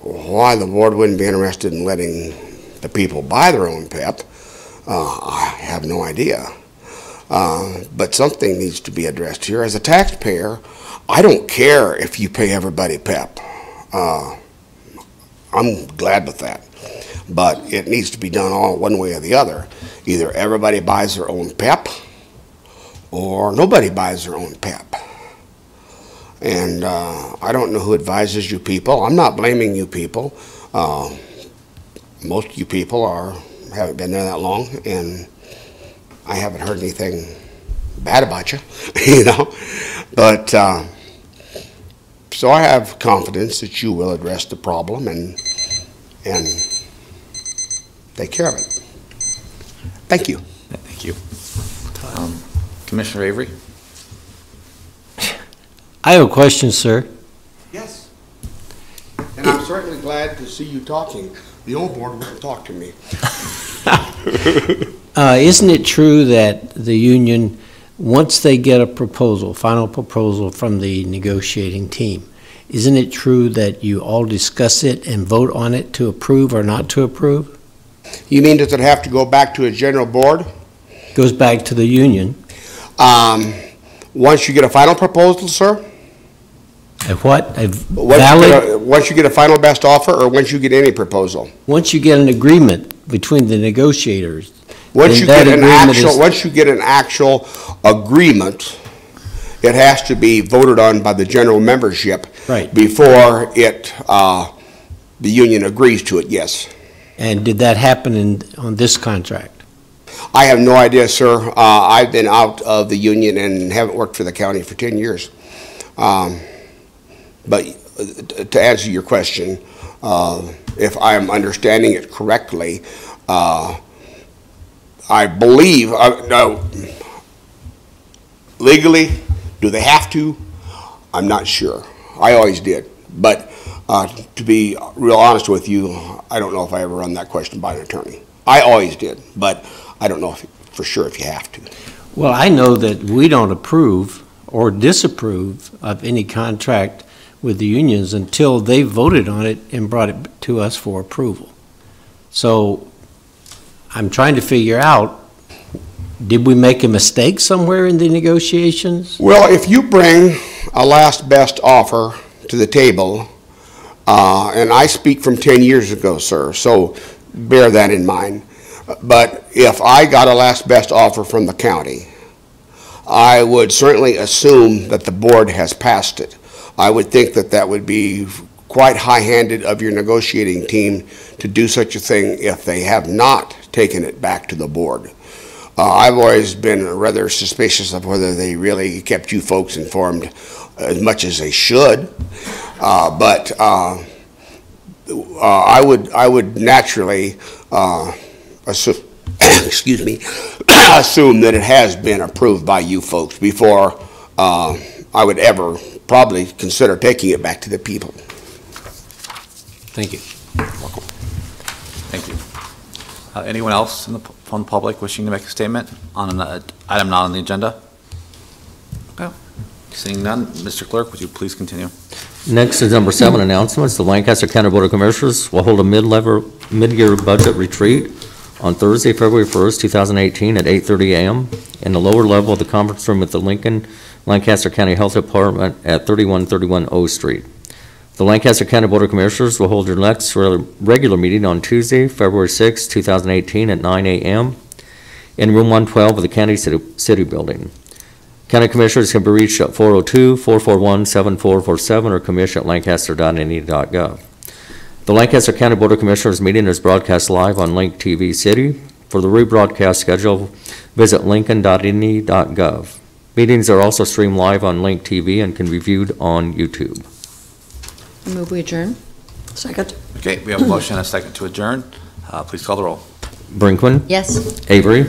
why the board wouldn't be interested in letting the people buy their own PEP, I have no idea. But something needs to be addressed here. As a taxpayer, I don't care if you pay everybody PEP. I'm glad with that. But it needs to be done all one way or the other. Either everybody buys their own PEP, or nobody buys their own PEP. And I don't know who advises you people. I'm not blaming you people. Most of you people haven't been there that long, and I haven't heard anything bad about you, you know. But so I have confidence that you will address the problem and take care of it. Thank you. Thank you. Commissioner Avery? I have a question, sir. Yes. And I'm certainly glad to see you talking. The old board wouldn't talk to me. Isn't it true that the union, once they get a proposal, final proposal from the negotiating team, isn't it true that you all discuss it and vote on it to approve or not to approve? You mean, does it have to go back to a general board? Goes back to the union. Once you get a final proposal, sir? A what? A Once you get a final best offer, or once you get any proposal? Once you get an agreement between the negotiators. Once you get an actual agreement, it has to be voted on by the general membership. Right. Before the union agrees to it, yes. And did that happen on this contract? I have no idea, sir. I've been out of the union and haven't worked for the county for 10 years. But to answer your question, if I am understanding it correctly, I believe, no, legally, do they have to? I'm not sure. I always did. But to be real honest with you, I don't know if I ever run that question by an attorney. I always did, but I don't know for sure if you have to. Well, I know that we don't approve or disapprove of any contract with the unions until they voted on it and brought it to us for approval. So I'm trying to figure out, did we make a mistake somewhere in the negotiations? Well, if you bring a last best offer to the table, and I speak from 10 years ago, sir, so bear that in mind. But if I got a last best offer from the county, I would certainly assume that the board has passed it. I would think that that would be quite high-handed of your negotiating team to do such a thing if they have not taken it back to the board. I've always been rather suspicious of whether they really kept you folks informed as much as they should, but I would naturally assume, excuse me, assume that it has been approved by you folks before I would ever probably consider taking it back to the people. Thank you. Welcome. Thank you. Anyone else from the public wishing to make a statement on an item not on the agenda? Okay. Seeing none, Mr. Clerk, would you please continue? Next is number 7, announcements. The Lancaster County Board of Commissioners will hold a mid-year budget retreat on Thursday, February 1st, 2018 at 8:30 a.m. in the lower level of the conference room at the Lancaster County Health Department at 3131 O Street. The Lancaster County Board of Commissioners will hold their next regular meeting on Tuesday, February 6, 2018 at 9 a.m. in room 112 of the County City Building. County Commissioners can be reached at 402-441-7447 or commission@lancaster.ne.gov. The Lancaster County Board of Commissioners meeting is broadcast live on LNKTV City. For the rebroadcast schedule, visit lincoln.ne.gov. Meetings are also streamed live on LNKTV and can be viewed on YouTube. I move we adjourn. Second. Okay, we have a motion and a second to adjourn. Please call the roll. Brinkman? Yes. Avery?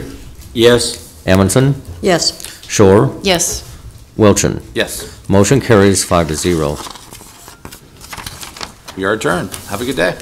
Yes. Amundson? Yes. Shore? Yes. Wilchin? Yes. Motion carries 5-0. We are adjourned. Have a good day.